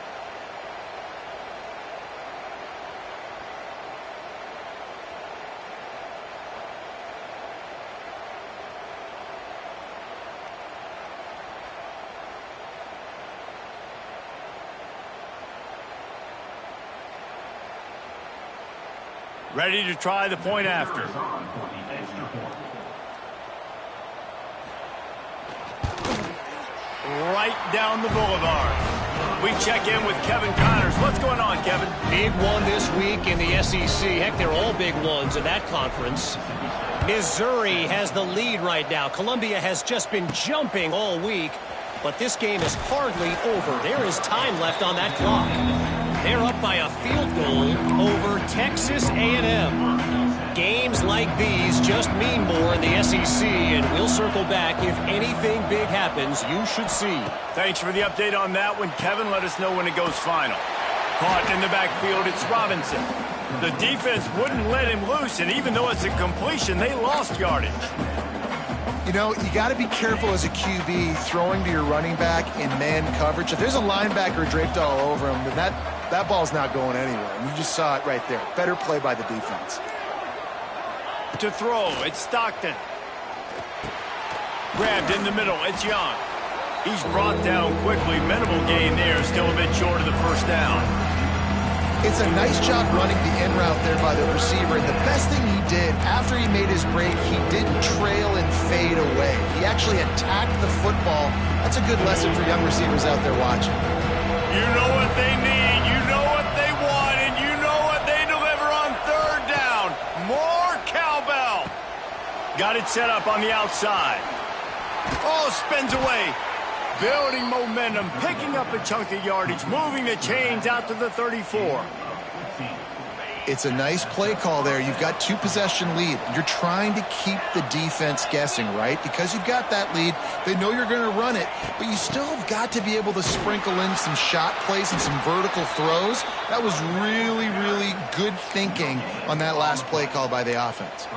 Ready to try the point after. Right down the boulevard. We check in with Kevin Connors. What's going on, Kevin? Big one this week in the SEC. Heck, they're all big ones in that conference. Missouri has the lead right now. Columbia has just been jumping all week, but this game is hardly over. There is time left on that clock. They're up by a field goal over Texas A&M. Games like these just mean more in the SEC, and we'll circle back. If anything big happens, you should see. Thanks for the update on that one, Kevin. Let us know when it goes final. Caught in the backfield, it's Robinson. The defense wouldn't let him loose, and even though it's a completion, they lost yardage. You know, you got to be careful as a QB throwing to your running back in man coverage. If there's a linebacker draped all over him, then that ball's not going anywhere. And you just saw it right there. Better play by the defense. To throw, it's Stockton. Grabbed in the middle, it's Young. He's brought down quickly. Minimal gain there, still a bit short of the first down. It's a nice job running the in route there by the receiver. And the best thing he did after he made his break, he didn't trail and fade away. He actually attacked the football. That's a good lesson for young receivers out there watching. You know what they need, you know what they want, and you know what they deliver on third down. More cowbell. Got it set up on the outside. Oh, spins away. Building momentum, picking up a chunk of yardage, moving the chains out to the 34. It's a nice play call there. You've got 2-possession lead. You're trying to keep the defense guessing, right? Because you've got that lead, they know you're going to run it, but you still have got to be able to sprinkle in some shot plays and some vertical throws. That was really, really good thinking on that last play call by the offense.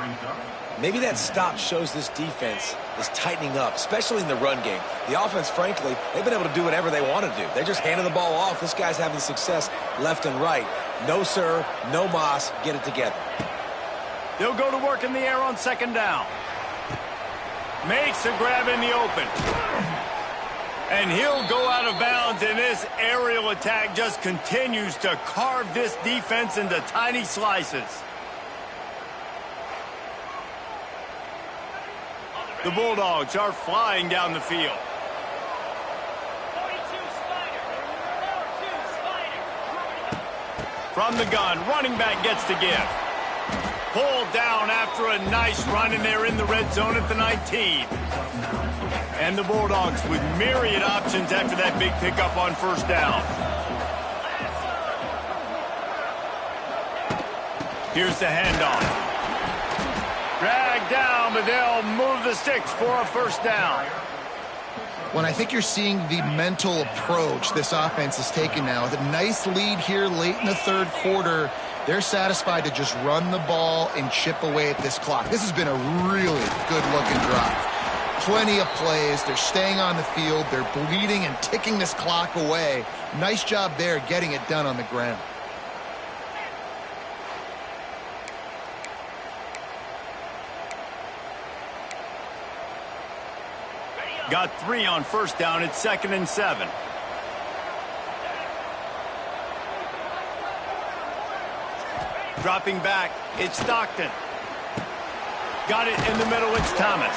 Maybe that stop shows this defense is tightening up, especially in the run game. The offense, frankly, they've been able to do whatever they want to do. They're just handing the ball off. This guy's having success left and right. No, sir, no mas. Get it together. They'll go to work in the air on second down. Makes a grab in the open. And he'll go out of bounds, and this aerial attack just continues to carve this defense into tiny slices. The Bulldogs are flying down the field. From the gun, running back gets to give. Pulled down after a nice run, and they're in the red zone at the 19. And the Bulldogs with myriad options after that big pickup on first down. Here's the handoff. Dragged down, but they'll move the sticks for a first down. When I think you're seeing the mental approach this offense is taking now, with a nice lead here late in the third quarter, they're satisfied to just run the ball and chip away at this clock. This has been a really good-looking drive. Plenty of plays. They're staying on the field. They're bleeding and ticking this clock away. Nice job there getting it done on the ground. Got 3 on first down. It's 2nd and 7. Dropping back, it's Stockton. Got it in the middle, it's Thomas.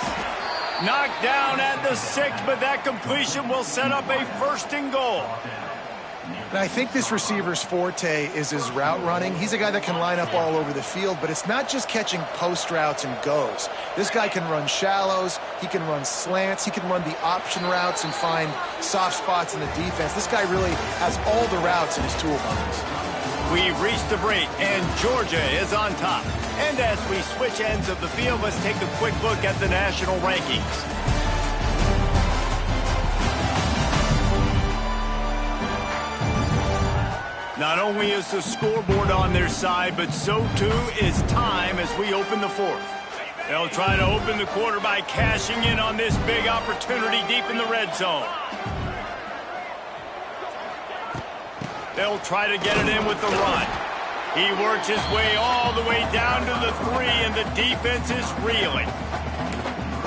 Knocked down at the 6, but that completion will set up a 1st and goal. And I think this receiver's forte is his route running. He's a guy that can line up all over the field, but it's not just catching post routes and goes. This guy can run shallows, he can run slants, he can run the option routes and find soft spots in the defense. This guy really has all the routes in his toolbox. We've reached the break, and Georgia is on top. And as we switch ends of the field, let's take a quick look at the national rankings. Not only is the scoreboard on their side, but so too is time as we open the fourth. They'll try to open the quarter by cashing in on this big opportunity deep in the red zone. They'll try to get it in with the run. He works his way all the way down to the 3, and the defense is reeling.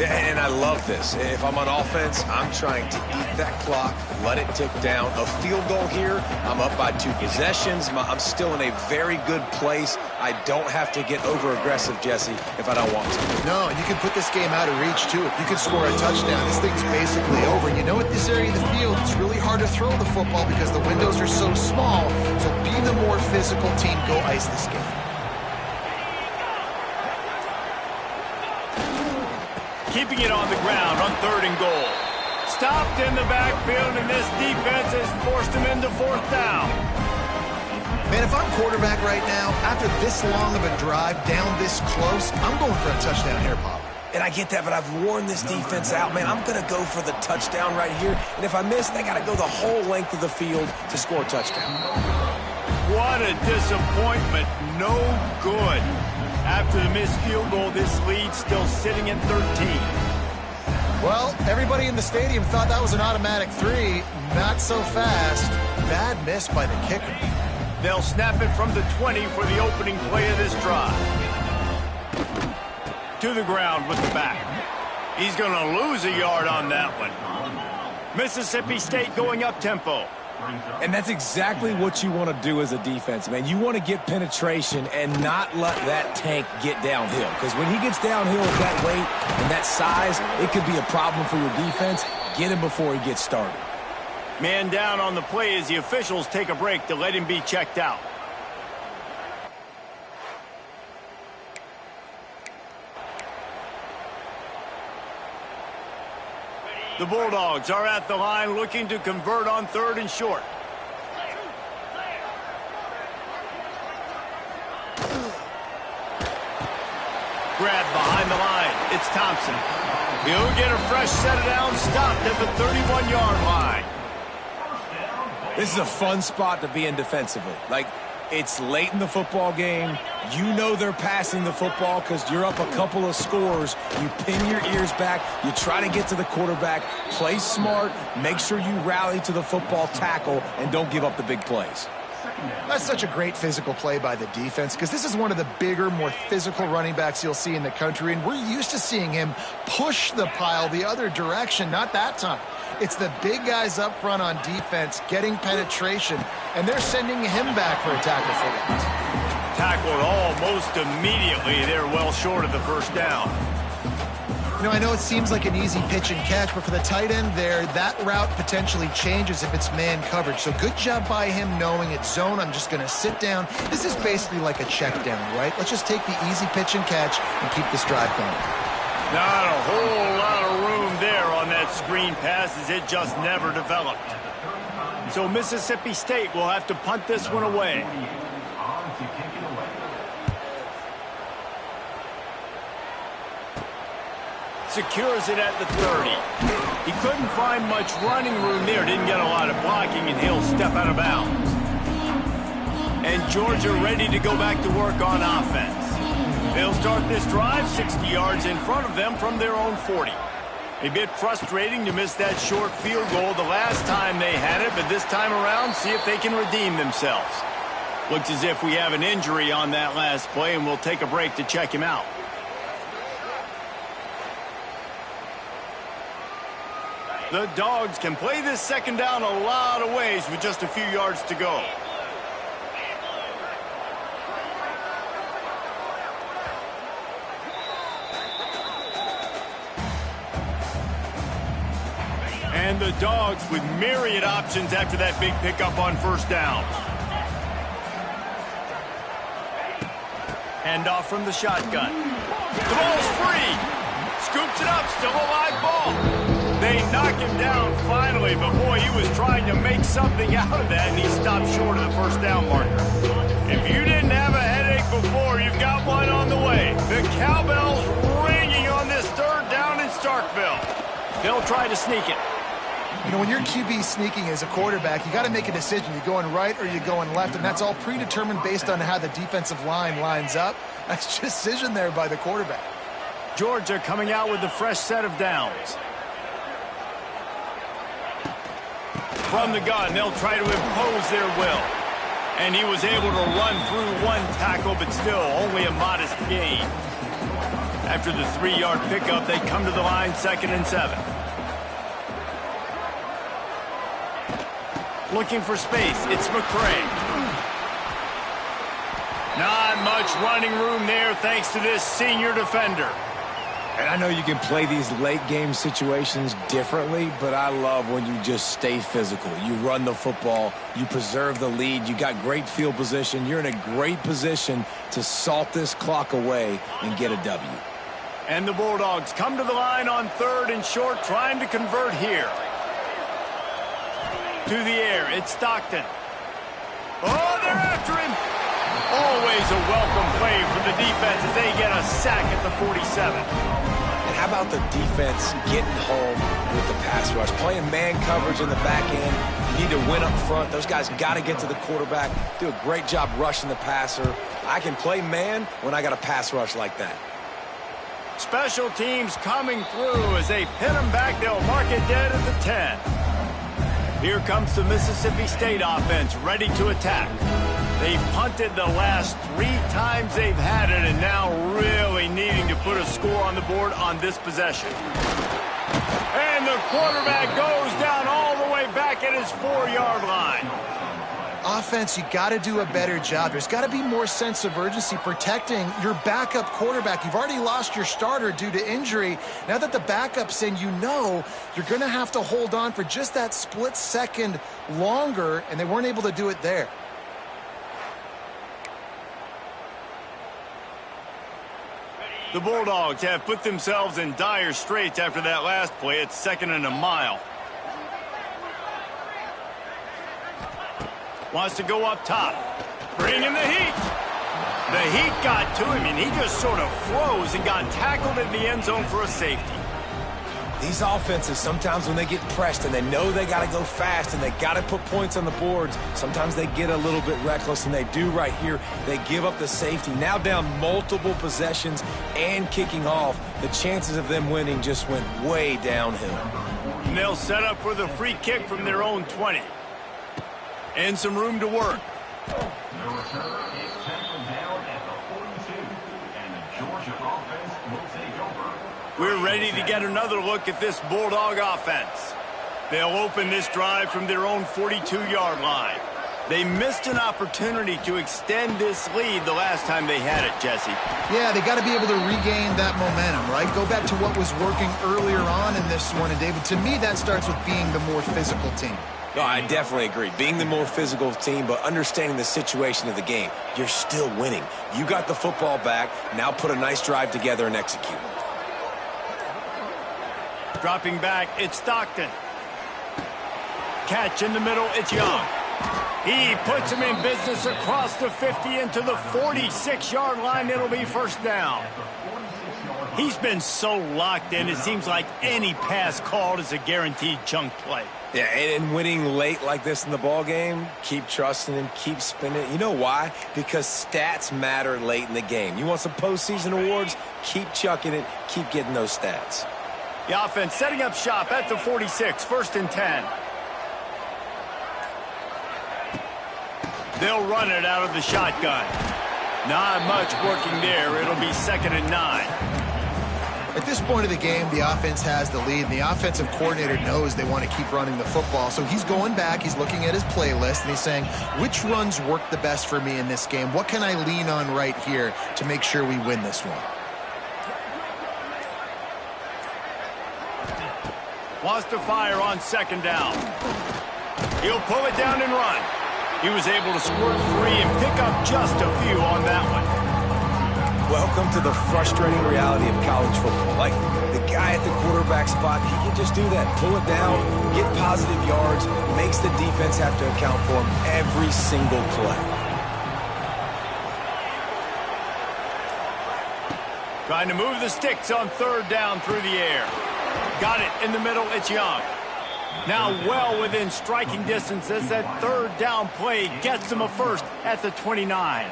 And I love this. If I'm on offense, I'm trying to eat that clock, let it tick down. A field goal here, I'm up by 2 possessions. I'm still in a very good place. I don't have to get over-aggressive, Jesse, if I don't want to. No, and you can put this game out of reach, too. If you can score a touchdown, this thing's basically over. And you know, at this area of the field, it's really hard to throw the football because the windows are so small. So be the more physical team. Go ice this game. Keeping it on the ground on 3rd and goal. Stopped in the backfield, and this defense has forced him into 4th down. Man, if I'm quarterback right now, after this long of a drive down this close, I'm going for a touchdown here, Pop. And I get that, but I've worn this defense out, man. I'm going to go for the touchdown right here. And if I miss, they got to go the whole length of the field to score a touchdown. What a disappointment. No good. After the missed field goal, this lead still sitting at 13. Well, everybody in the stadium thought that was an automatic 3. Not so fast. Bad miss by the kicker. They'll snap it from the 20 for the opening play of this drive. To the ground with the back. He's going to lose a yard on that one. Mississippi State going up-tempo. And that's exactly what you want to do as a defense, man. You want to get penetration and not let that tank get downhill. Because when he gets downhill with that weight and that size, it could be a problem for your defense. Get him before he gets started. Man down on the play as the officials take a break to let him be checked out. The Bulldogs are at the line looking to convert on 3rd and short. Grab behind the line. It's Thompson. He'll get a fresh set of downs, stopped at the 31-yard line. This is a fun spot to be in defensively. Like, it's late in the football game. You know they're passing the football because you're up a couple of scores. You pin your ears back. You try to get to the quarterback. Play smart. Make sure you rally to the football tackle and don't give up the big plays. That's such a great physical play by the defense because this is one of the bigger, more physical running backs you'll see in the country, and we're used to seeing him push the pile the other direction. Not that time. It's the big guys up front on defense getting penetration, and they're sending him back for a tackle for loss. Tackled almost immediately. They're well short of the 1st down. You know, I know it seems like an easy pitch and catch, but for the tight end there, that route potentially changes if it's man coverage. So good job by him knowing it's zone. I'm just going to sit down. This is basically like a check down, right? Let's just take the easy pitch and catch and keep this drive going. Not a whole lot of room there on that screen pass as it just never developed. So Mississippi State will have to punt this one away. Secures it at the 30. He couldn't find much running room there. Didn't get a lot of blocking, and he'll step out of bounds. And Georgia ready to go back to work on offense. They'll start this drive 60 yards in front of them from their own 40. A bit frustrating to miss that short field goal the last time they had it, but this time around, see if they can redeem themselves. Looks as if we have an injury on that last play, and we'll take a break to check him out. The Dogs can play this 2nd down a lot of ways with just a few yards to go. And the Dogs with myriad options after that big pickup on 1st down. Handoff from the shotgun. The ball's free. Scoops it up. Still a live ball. They knock him down finally, but boy, he was trying to make something out of that, and he stopped short of the 1st down marker. If you didn't have a headache before, you've got one on the way. The cowbell's ringing on this 3rd down in Starkville. They'll try to sneak it. You know, when your QB sneaking as a quarterback, you got to make a decision. You're going right or you're going left, and that's all predetermined based on how the defensive line lines up. That's decision there by the quarterback. Georgia coming out with a fresh set of downs. From the gun, they'll try to impose their will. And he was able to run through one tackle, but still only a modest gain. After the 3-yard pickup, they come to the line 2nd and 7. Looking for space, it's McCray. Not much running room there thanks to this senior defender. And I know you can play these late-game situations differently, but I love when you just stay physical. You run the football, you preserve the lead, you got great field position, you're in a great position to salt this clock away and get a W. And the Bulldogs come to the line on 3rd and short, trying to convert here. To the air, it's Stockton. Oh, they're after him. Always a welcome play for the defense as they get a sack at the 47. And how about the defense getting home with the pass rush? Playing man coverage in the back end. You need to win up front. Those guys got to get to the quarterback. Do a great job rushing the passer. I can play man when I got a pass rush like that. Special teams coming through as they pin them back. They'll mark it dead at the 10. Here comes the Mississippi State offense ready to attack. They've punted the last 3 times they've had it, and now really needing to put a score on the board on this possession. And the quarterback goes down all the way back at his 4-yard line. Offense, you got to do a better job. There's got to be more sense of urgency protecting your backup quarterback. You've already lost your starter due to injury. Now that the backup's in, you know you're going to have to hold on for just that split second longer, and they weren't able to do it there. The Bulldogs have put themselves in dire straits after that last play. It's 2nd and a mile. Wants to go up top. Bring in the heat. The heat got to him, and he just sort of froze and got tackled in the end zone for a safety. These offenses, sometimes when they get pressed and they know they got to go fast and they got to put points on the boards, sometimes they get a little bit reckless, and they do right here. They give up the safety. Now down multiple possessions and kicking off. The chances of them winning just went way downhill. And they'll set up for the free kick from their own 20. And some room to work. The return is tackled down at the 42, and the Georgia offense will take over. We're ready to get another look at this Bulldog offense. They'll open this drive from their own 42-yard line. They missed an opportunity to extend this lead the last time they had it, Jesse. Yeah, they got to be able to regain that momentum, right? Go back to what was working earlier on in this one. And, David, to me, that starts with being the more physical team. No, I definitely agree. Being the more physical team, but understanding the situation of the game. You're still winning. You got the football back. Now put a nice drive together and execute. Dropping back, it's Stockton. Catch in the middle, it's Young. He puts him in business across the 50 into the 46-yard line. It'll be 1st down. He's been so locked in, it seems like any pass called is a guaranteed chunk play. Yeah, and winning late like this in the ball game, keep trusting him, keep spinning. You know why? Because stats matter late in the game. You want some postseason awards? Keep chucking it, keep getting those stats. The offense setting up shop at the 46, 1st and 10. They'll run it out of the shotgun. Not much working there. It'll be 2nd and 9. At this point of the game, the offense has the lead, and the offensive coordinator knows they want to keep running the football. So he's going back, he's looking at his playlist, and he's saying, which runs work the best for me in this game? What can I lean on right here to make sure we win this one? Wants to fire on 2nd down. He'll pull it down and run. He was able to squirt free and pick up just a few on that one. Welcome to the frustrating reality of college football. Like, the guy at the quarterback spot, he can just do that. Pull it down, get positive yards, makes the defense have to account for him every single play. Trying to move the sticks on 3rd down through the air. Got it in the middle, it's Young. Now well within striking distance as that 3rd down play gets him a 1st at the 29.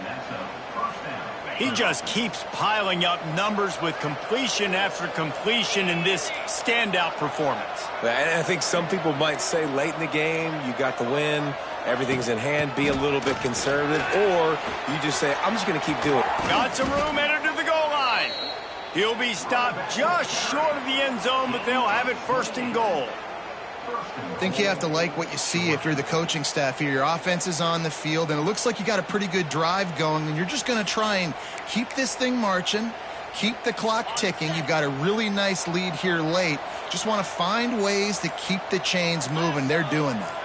He just keeps piling up numbers with completion after completion in this standout performance. And I think some people might say late in the game, you got the win, everything's in hand, be a little bit conservative, or you just say, I'm just going to keep doing it. Got some room, entered to the goal line. He'll be stopped just short of the end zone, but they'll have it 1st and goal. I think you have to like what you see if you're the coaching staff here. Your offense is on the field, and it looks like you got a pretty good drive going, and you're just going to try and keep this thing marching, keep the clock ticking. You've got a really nice lead here late. Just want to find ways to keep the chains moving. They're doing that.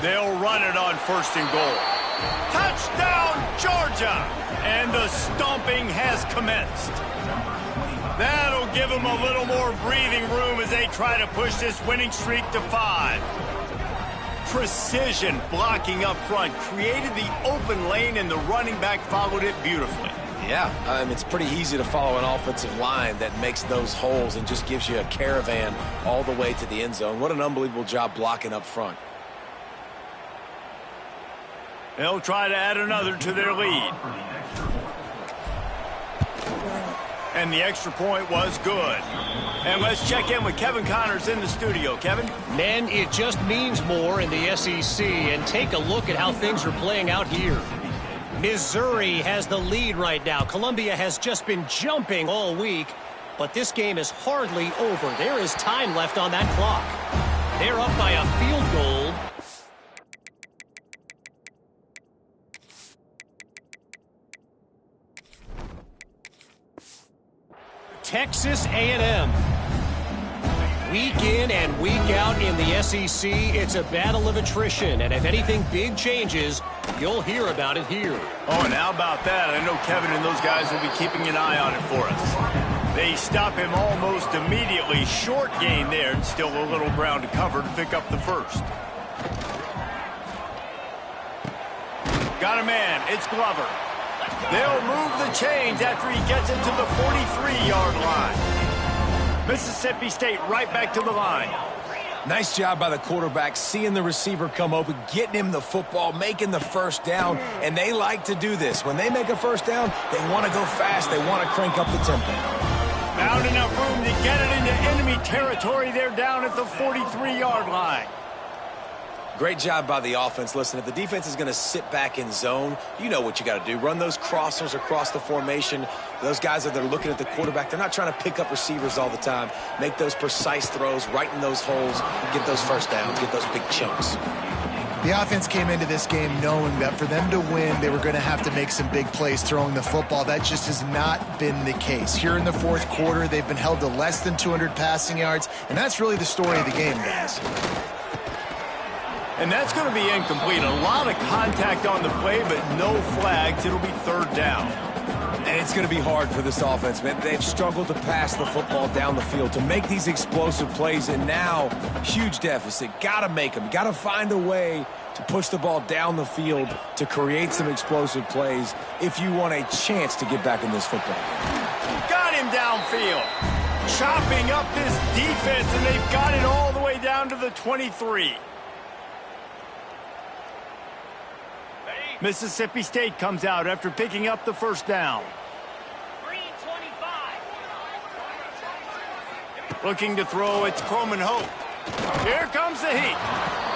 They'll run it on 1st and goal. Touchdown, Georgia! And the stomping has commenced. That'll give them a little more breathing room as they try to push this winning streak to 5. Precision blocking up front created the open lane, and the running back followed it beautifully. Yeah, it's pretty easy to follow an offensive line that makes those holes and just gives you a caravan all the way to the end zone. What an unbelievable job blocking up front. They'll try to add another to their lead. And the extra point was good. And let's check in with Kevin Connors in the studio. Kevin? Men, it just means more in the SEC, and take a look at how things are playing out here. Missouri has the lead right now. Columbia has just been jumping all week, but this game is hardly over. There is time left on that clock. They're up by a field goal. Texas A&M. Week in and week out in the SEC, it's a battle of attrition, and if anything big changes, you'll hear about it here. Oh, and how about that? I know Kevin and those guys will be keeping an eye on it for us. They stop him almost immediately. Short gain there, and still a little ground to cover to pick up the 1st. Got a man. It's Glover. They'll move the chains after he gets into the 43-yard line. Mississippi State right back to the line. Nice job by the quarterback, seeing the receiver come open, getting him the football, making the 1st down, and they like to do this. When they make a 1st down, they want to go fast. They want to crank up the tempo. Found enough room to get it into enemy territory. They're down at the 43-yard line. Great job by the offense. Listen, if the defense is going to sit back in zone, you know what you got to do. Run those crossers across the formation. Those guys that are looking at the quarterback, they're not trying to pick up receivers all the time. Make those precise throws right in those holes, get those 1st downs, get those big chunks. The offense came into this game knowing that for them to win, they were going to have to make some big plays throwing the football. That just has not been the case. Here in the 4th quarter, they've been held to less than 200 passing yards, and that's really the story of the game, guys. And that's going to be incomplete. A lot of contact on the play, but no flags. It'll be 3rd down. And it's going to be hard for this offense, man. They've struggled to pass the football down the field, to make these explosive plays, and now, huge deficit. Got to make them. Got to find a way to push the ball down the field to create some explosive plays if you want a chance to get back in this football game. Got him downfield. Chopping up this defense, and they've got it all the way down to the 23. Mississippi State comes out after picking up the 1st down. Looking to throw, it's Croman Hope. Here comes the heat.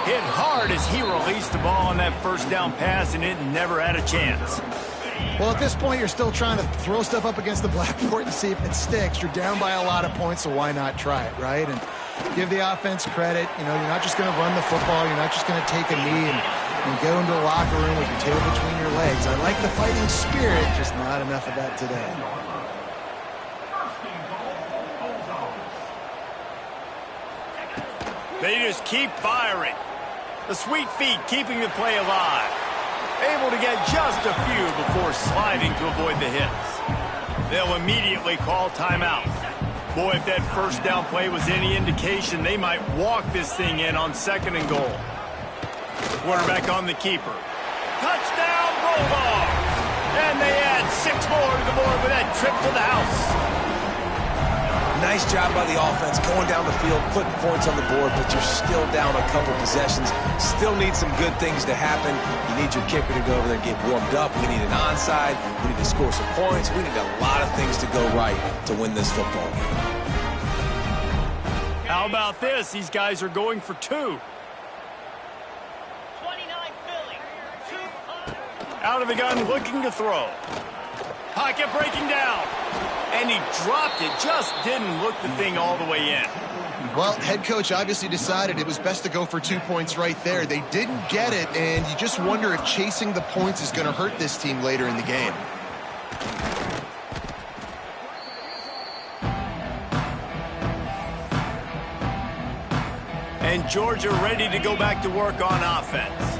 Hit hard as he released the ball on that 1st down pass, and it never had a chance. Well, at this point, you're still trying to throw stuff up against the blackboard to see if it sticks. You're down by a lot of points, so why not try it, right? And give the offense credit. You know, you're not just going to run the football. You're not just going to take a knee and go into the locker room with your tail between your legs. I like the fighting spirit, just not enough of that today. They just keep firing. The sweet feet keeping the play alive. Able to get just a few before sliding to avoid the hits. They'll immediately call timeout. Boy, if that 1st down play was any indication, they might walk this thing in on 2nd and goal. Quarterback on the keeper. Touchdown, Bulldogs! And they add 6 more to the board with that trip to the house. Nice job by the offense going down the field, putting points on the board, but you're still down a couple possessions. Still need some good things to happen. You need your kicker to go over there and get warmed up. We need an onside. We need to score some points. We need a lot of things to go right to win this football game. How about this? These guys are going for 2. Out of the gun, looking to throw. Pocket breaking down. And he dropped it. Just didn't look the thing all the way in. Well, head coach obviously decided it was best to go for 2 points right there. They didn't get it, and you just wonder if chasing the points is going to hurt this team later in the game. And Georgia ready to go back to work on offense.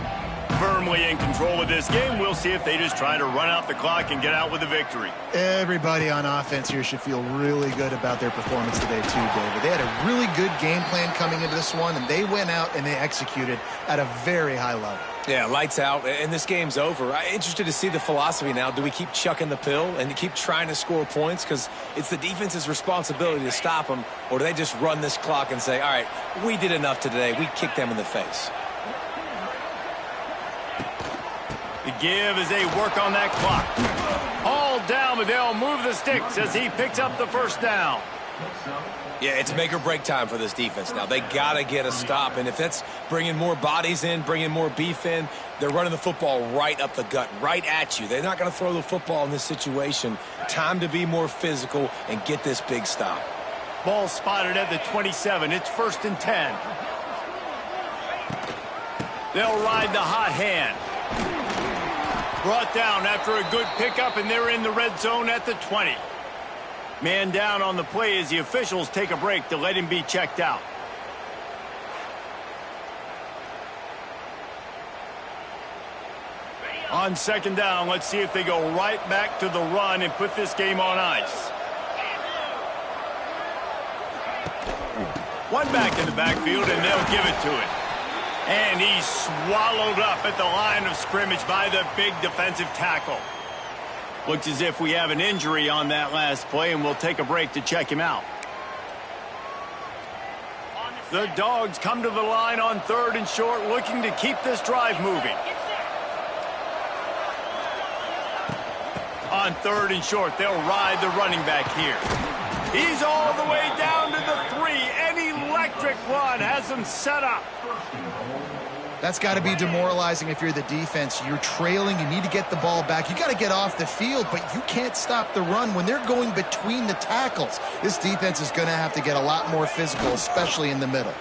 Firmly in control of this game. We'll see if they just try to run out the clock and get out with a victory. Everybody on offense here should feel really good about their performance today too, David. They had a really good game plan coming into this one, and they went out and they executed at a very high level. Yeah, lights out, and this game's over. I'm interested to see the philosophy now. Do we keep chucking the pill and keep trying to score points? Because it's the defense's responsibility to stop them, or do they just run this clock and say, all right, we did enough today. We kicked them in the face. The give as they work on that clock. All down, but they'll move the sticks as he picks up the first down. Yeah, it's make or break time for this defense now. They got to get a stop, and if that's bringing more bodies in, bringing more beef in, they're running the football right up the gut, right at you. They're not going to throw the football in this situation. Time to be more physical and get this big stop. Ball spotted at the 27. It's 1st and 10. They'll ride the hot hand. Brought down after a good pickup, and they're in the red zone at the 20. Man down on the play as the officials take a break to let him be checked out. On 2nd down, let's see if they go right back to the run and put this game on ice. One back in the backfield, and they'll give it to it. And he's swallowed up at the line of scrimmage by the big defensive tackle. Looks as if we have an injury on that last play, and we'll take a break to check him out. The Dogs come to the line on 3rd and short, looking to keep this drive moving. On 3rd and short, they'll ride the running back here. He's all the way down to the 3. An electric run has him set up. That's got to be demoralizing if you're the defense. You're trailing. You need to get the ball back. You got to get off the field, but you can't stop the run when they're going between the tackles. This defense is going to have to get a lot more physical, especially in the middle.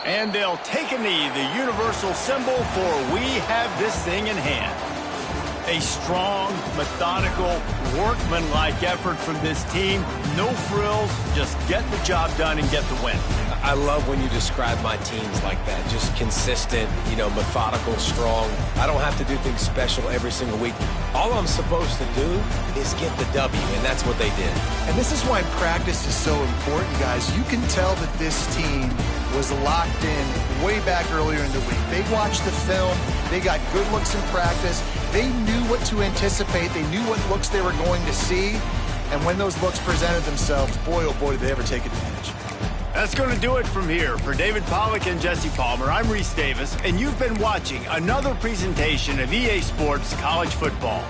And they'll take a knee, the universal symbol for we have this thing in hand. A strong, methodical, workmanlike effort from this team. No frills, just get the job done and get the win. I love when you describe my teams like that. Just consistent, methodical, strong. I don't have to do things special every single week. All I'm supposed to do is get the W, and that's what they did. And this is why practice is so important, guys. You can tell that this team was locked in way back earlier in the week. They watched the film. They got good looks in practice. They knew what to anticipate. They knew what looks they were going to see. And when those looks presented themselves, boy, oh boy, did they ever take advantage. That's going to do it from here. For David Pollack and Jesse Palmer, I'm Reese Davis, and you've been watching another presentation of EA Sports College Football.